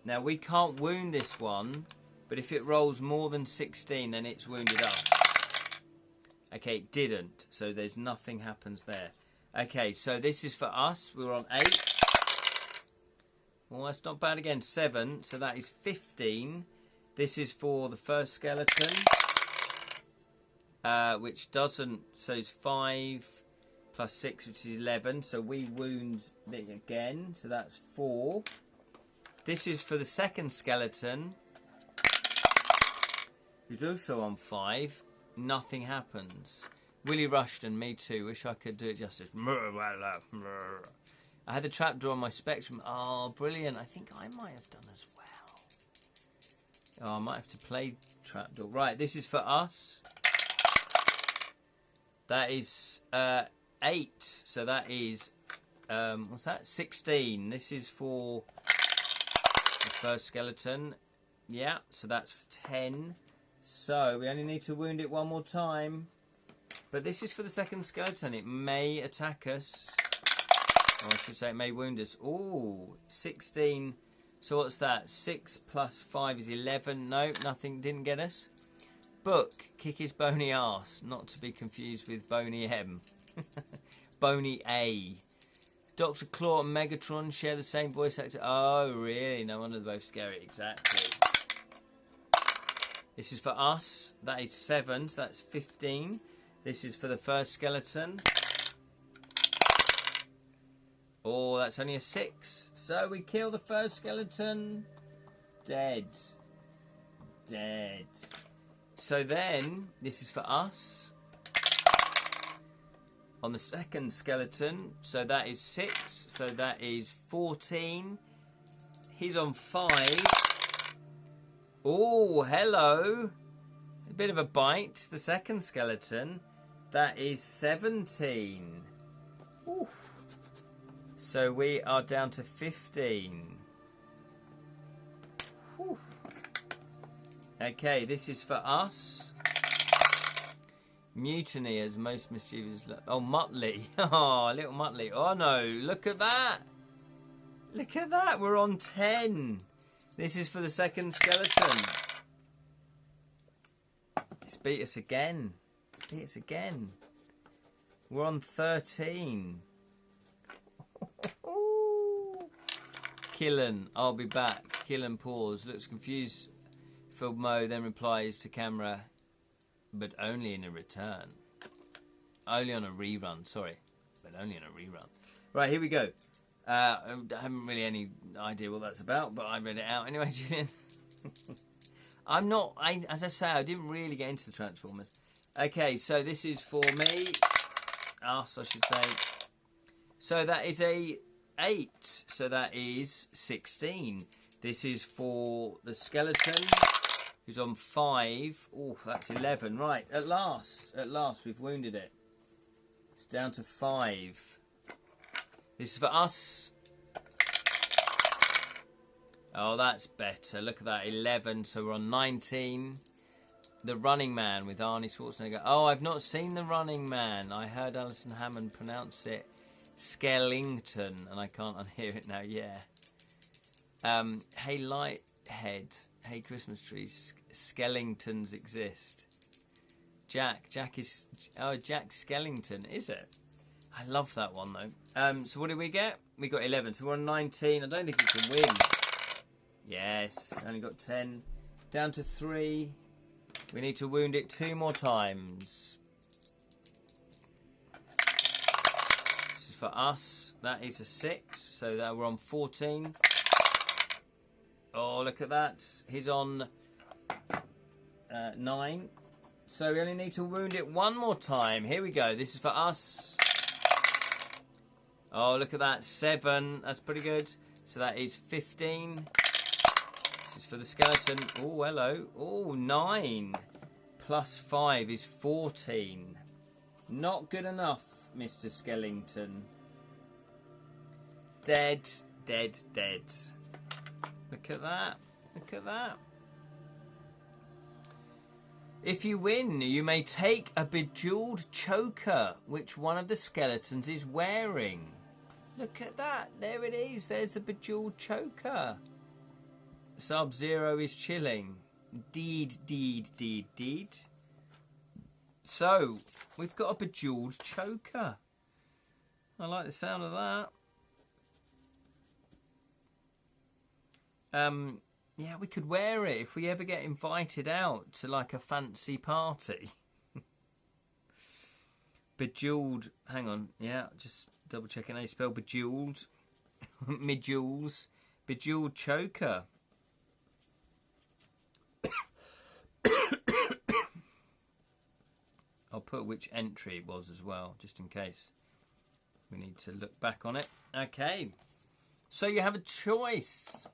Now we can't wound this one, but if it rolls more than 16, then it's wounded up. Okay, it didn't, so there's nothing happens there. Okay, so this is for us. We're on 8. Well, that's not bad again. 7, so that is 15. This is for the first skeleton, which doesn't. So it's 5 plus 6, which is 11. So we wound it again. So that's 4. This is for the second skeleton, who's also on 5. Nothing happens. Willie Rushton, me too. Wish I could do it justice. I had the trapdoor on my Spectrum. Oh, brilliant. I think I might have done as well. Oh, I might have to play trapdoor. Right, this is for us. That is 8. So that is, what's that? 16. This is for the first skeleton. Yeah, so that's 10. So we only need to wound it one more time. But this is for the second skeleton. It may attack us. Or I should say it may wound us. Ooh, 16. So what's that? 6 plus 5 is 11. No, nothing. Didn't get us. Book. Kick his bony ass. Not to be confused with Boney M. Boney A. Dr. Claw and Megatron share the same voice actor. Oh, really? No wonder they're both scary. Exactly. This is for us. That is 7. So that's 15. This is for the first skeleton. Oh, that's only a 6. So we kill the first skeleton. Dead. Dead. So then, this is for us. On the second skeleton. So that is 6. So that is 14. He's on 5. Oh, hello. A bit of a bite. The second skeleton. That is 17. Ooh. So we are down to 15. Whew. Okay, this is for us. Mutiny as most mischievous. Oh, Muttley. Oh, little Muttley. Oh no, look at that. Look at that. We're on 10. This is for the second skeleton. It's beat us again. It's beat us again. We're on 13. Killen, I'll be back. Killen pause. Looks confused for Mo, then replies to camera, but only in a return. Only on a rerun, sorry. But only on a rerun. Right, here we go. I haven't really any idea what that's about, but I read it out anyway, Julian. As I say, I didn't really get into the Transformers. Okay, so this is for me. Us, I should say. So that is a 8. So that is 16. This is for the skeleton, who's on 5. Oh, that's 11. Right, at last we've wounded it. It's down to 5. This is for us. Oh, that's better. Look at that, 11. So we're on 19. The Running Man with Arnie Schwarzenegger. Oh, I've not seen The Running Man. I heard Alison Hammond pronounce it Skellington, and I can't unhear it now. Yeah. Hey head. Hey, Christmas trees. Skeletons exist. Jack is... Oh, Jack Skellington, is it? I love that one, though. So what did we get? We got 11. So we're on 19. I don't think we can win. Yes, only got 10. Down to 3. We need to wound it 2 more times. This is for us. That is a 6. So that we're on 14. Oh, look at that. He's on 9. So we only need to wound it 1 more time. Here we go. This is for us. Oh, look at that. 7. That's pretty good. So that is 15. This is for the skeleton. Oh, hello. Oh, 9. Plus 5 is 14. Not good enough, Mr. Skellington. Dead, dead, dead. Look at that. Look at that. If you win, you may take a bejeweled choker, which one of the skeletons is wearing. Look at that. There it is. There's the bejeweled choker. Sub-Zero is chilling. Deed, deed, deed, deed. So, we've got a bejeweled choker. I like the sound of that. Yeah, we could wear it if we ever get invited out to like a fancy party. Bejeweled, hang on, yeah, just double checking how you spell bejeweled. Medjewels. Bejeweled choker. I'll put which entry it was as well, just in case we need to look back on it. Okay, so you have a choice.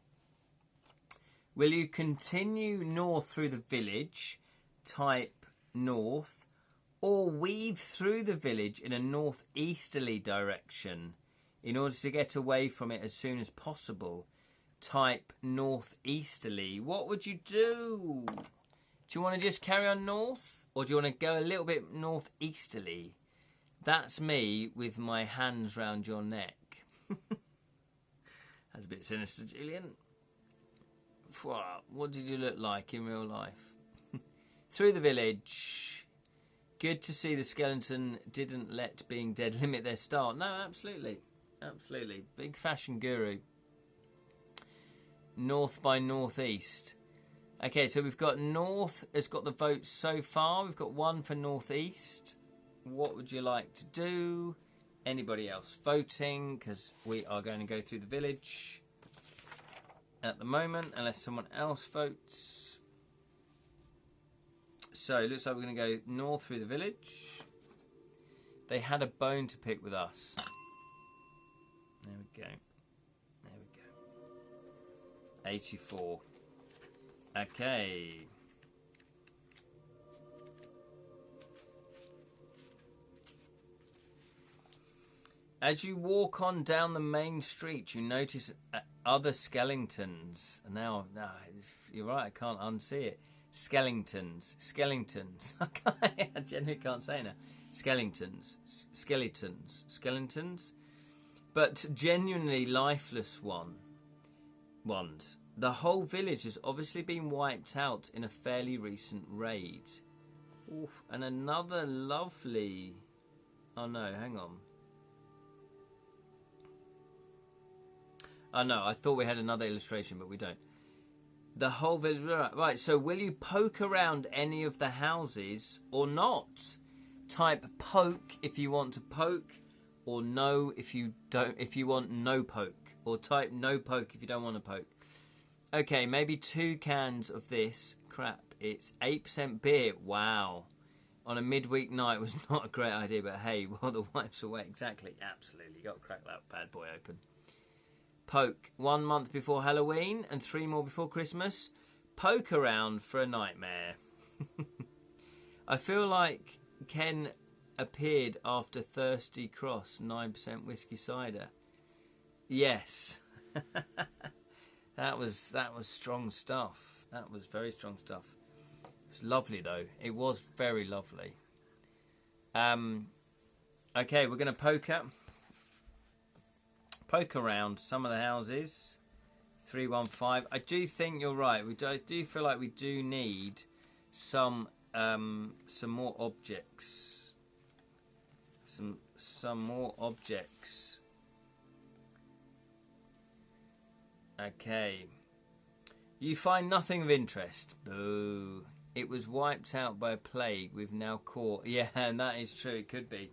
Will you continue north through the village, type north, or weave through the village in a northeasterly direction in order to get away from it as soon as possible, type northeasterly? What would you do? Do you want to just carry on north, or do you want to go a little bit northeasterly? That's me with my hands round your neck. That's a bit sinister, Julian. What did you look like in real life? Through the village. Good to see the skeleton didn't let being dead limit their start. No, absolutely. Absolutely. Big fashion guru. North by northeast. Okay, so we've got north has got the votes so far. We've got 1 for northeast. What would you like to do? Anybody else voting? Because we are going to go through the village at the moment, unless someone else votes. So it looks like we're going to go north through the village. They had a bone to pick with us. There we go. There we go. 84. Okay. As you walk on down the main street, you notice other skeletons. Now, you're right, I can't unsee it. Skeletons. I genuinely can't say it now. Skeletons. But genuinely lifeless ones. The whole village has obviously been wiped out in a fairly recent raid. Oof, and another lovely... Oh no, hang on. Oh no, I thought we had another illustration, but we don't. The whole village... Right, so will you poke around any of the houses or not? Type poke if you want to poke, or no if you don't. If you want no poke, or type no poke if you don't want to poke. Okay, maybe 2 cans of this. Crap, it's 8% beer. Wow. On a midweek night was not a great idea, but hey, while the wipes away. Exactly, absolutely. Got to crack that bad boy open. Poke 1 month before Halloween and 3 more before Christmas. Poke around for a nightmare. I feel like Ken appeared after Thirsty Cross 9% whiskey cider. Yes. That was strong stuff. That was very strong stuff. It was lovely though. It was very lovely. Okay, we're going to poke around some of the houses. 315. I do think you're right. I do feel like we do need some more objects. Some more objects. Okay. You find nothing of interest. Boo. It was wiped out by a plague we've now caught. Yeah, and that is true. It could be.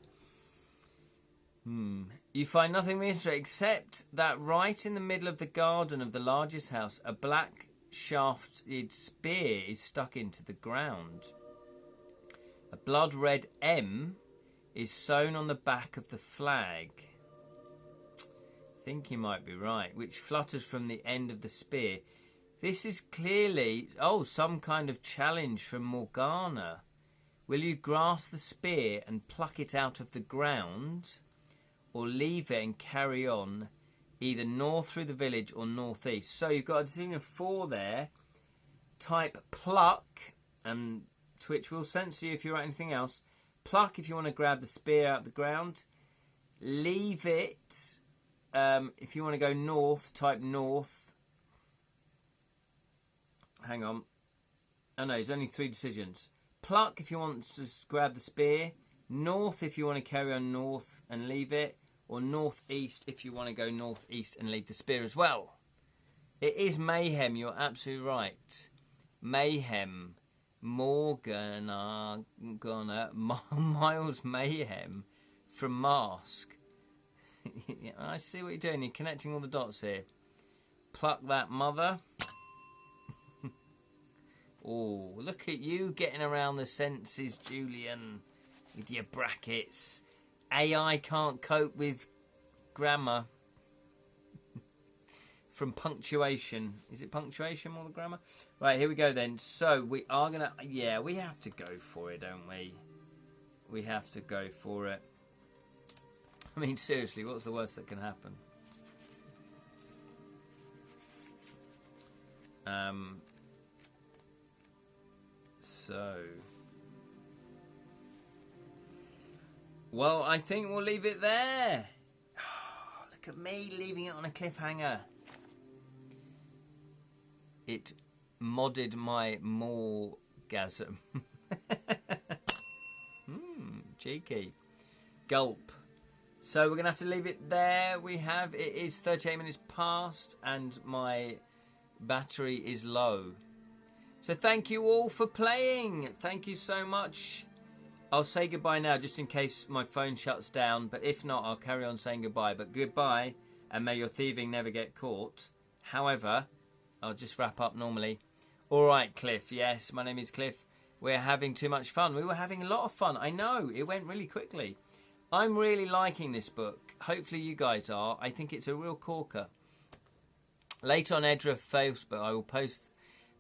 You find nothing of interest except that right in the middle of the garden of the largest house, a black shafted spear is stuck into the ground. A blood-red M is sewn on the back of the flag. I think you might be right, which flutters from the end of the spear. This is clearly, some kind of challenge from Morgana. Will you grasp the spear and pluck it out of the ground, or leave it and carry on either north through the village or northeast? So you've got a decision of 4 there. Type pluck, and Twitch will censor you if you write anything else. Pluck if you want to grab the spear out of the ground. Leave it if you want to go north, type north. Hang on. Oh no, there's only 3 decisions. Pluck if you want to grab the spear. North if you want to carry on north and leave it. Or northeast if you want to go northeast and leave the spear as well. It is Mayhem, you're absolutely right. Mayhem. Morgana. Miles Mayhem from Mask. I see what you're doing. You're connecting all the dots here. Pluck that mother. Oh, look at you getting around the senses, Julian, with your brackets. AI can't cope with grammar. From punctuation. Is it punctuation more than grammar? Right, here we go then. So we are going to... Yeah, we have to go for it, don't we? We have to go for it. I mean, seriously, what's the worst that can happen? Well, I think we'll leave it there. Oh, look at me leaving it on a cliffhanger. It modded my morgasm. Cheeky. Gulp. So we're going to have to leave it there. It is 38 minutes past and my battery is low. So thank you all for playing. Thank you so much. I'll say goodbye now just in case my phone shuts down. But if not, I'll carry on saying goodbye. But goodbye and may your thieving never get caught. However, I'll just wrap up normally. All right, Cliff. Yes, my name is Cliff. We're having too much fun. We were having a lot of fun. I know. It went really quickly. I'm really liking this book. Hopefully you guys are. I think it's a real corker. Later on Edra Facebook, I will post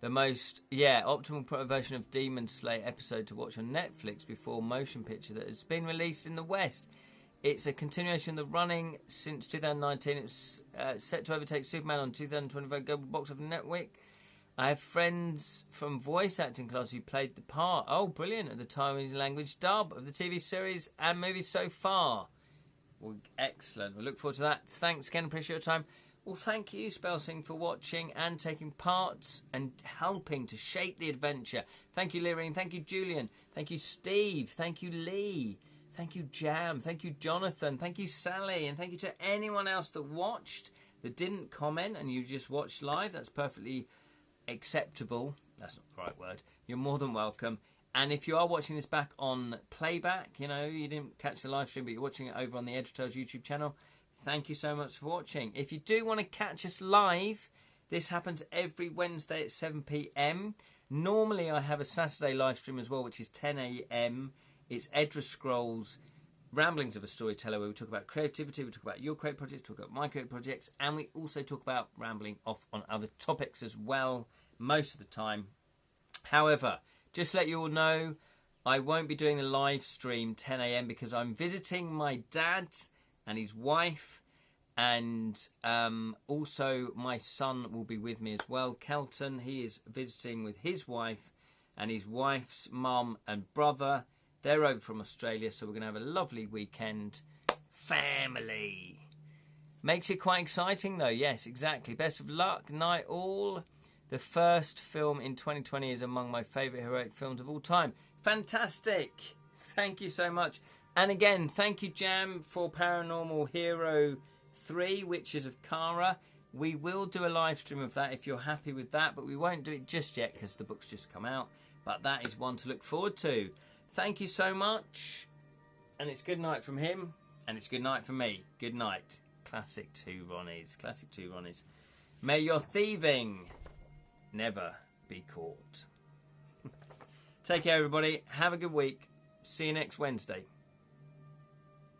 the most, optimal version of Demon Slayer episode to watch on Netflix before motion picture that has been released in the West. It's a continuation of the running since 2019. It's set to overtake Superman on 2025 Global Box Office Network. I have friends from voice acting class who played the part. Oh, brilliant. At the Taiwanese language dub of the TV series and movies so far. Well, excellent. We look forward to that. Thanks again. Appreciate your time. Well, thank you, Spelsing, for watching and taking part and helping to shape the adventure. Thank you, Lyrene. Thank you, Julian. Thank you, Steve. Thank you, Lee. Thank you, Jam. Thank you, Jonathan. Thank you, Sally. And thank you to anyone else that watched, that didn't comment, and you just watched live. That's perfectly acceptable. That's not the right word. You're more than welcome. And if you are watching this back on playback, you didn't catch the live stream, but you're watching it over on the Edra YouTube channel, thank you so much for watching. If you do want to catch us live, this happens every Wednesday at 7 p.m. Normally I have a Saturday live stream as well, which is 10 a.m. It's Edra Scrolls, Ramblings of a Storyteller, where we talk about creativity, we talk about your creative projects, talk about my creative projects, and we also talk about rambling off on other topics as well, most of the time. However, just to let you all know, I won't be doing the live stream 10 a.m. because I'm visiting my dad and his wife, and also my son will be with me as well. Kelton, he is visiting with his wife and his wife's mum and brother. They're over from Australia, so we're going to have a lovely weekend. Family. Makes it quite exciting, though. Yes, exactly. Best of luck, night all. The first film in 2020 is among my favourite heroic films of all time. Fantastic. Thank you so much. And again, thank you, Jam, for Paranormal Hero 3, Witches of Kara. We will do a live stream of that if you're happy with that, but we won't do it just yet because the book's just come out. But that is one to look forward to. Thank you so much. And it's good night from him, and it's good night from me. Good night. Classic 2 Ronnies. Classic 2 Ronnies. May your thieving never be caught. Take care, everybody. Have a good week. See you next Wednesday.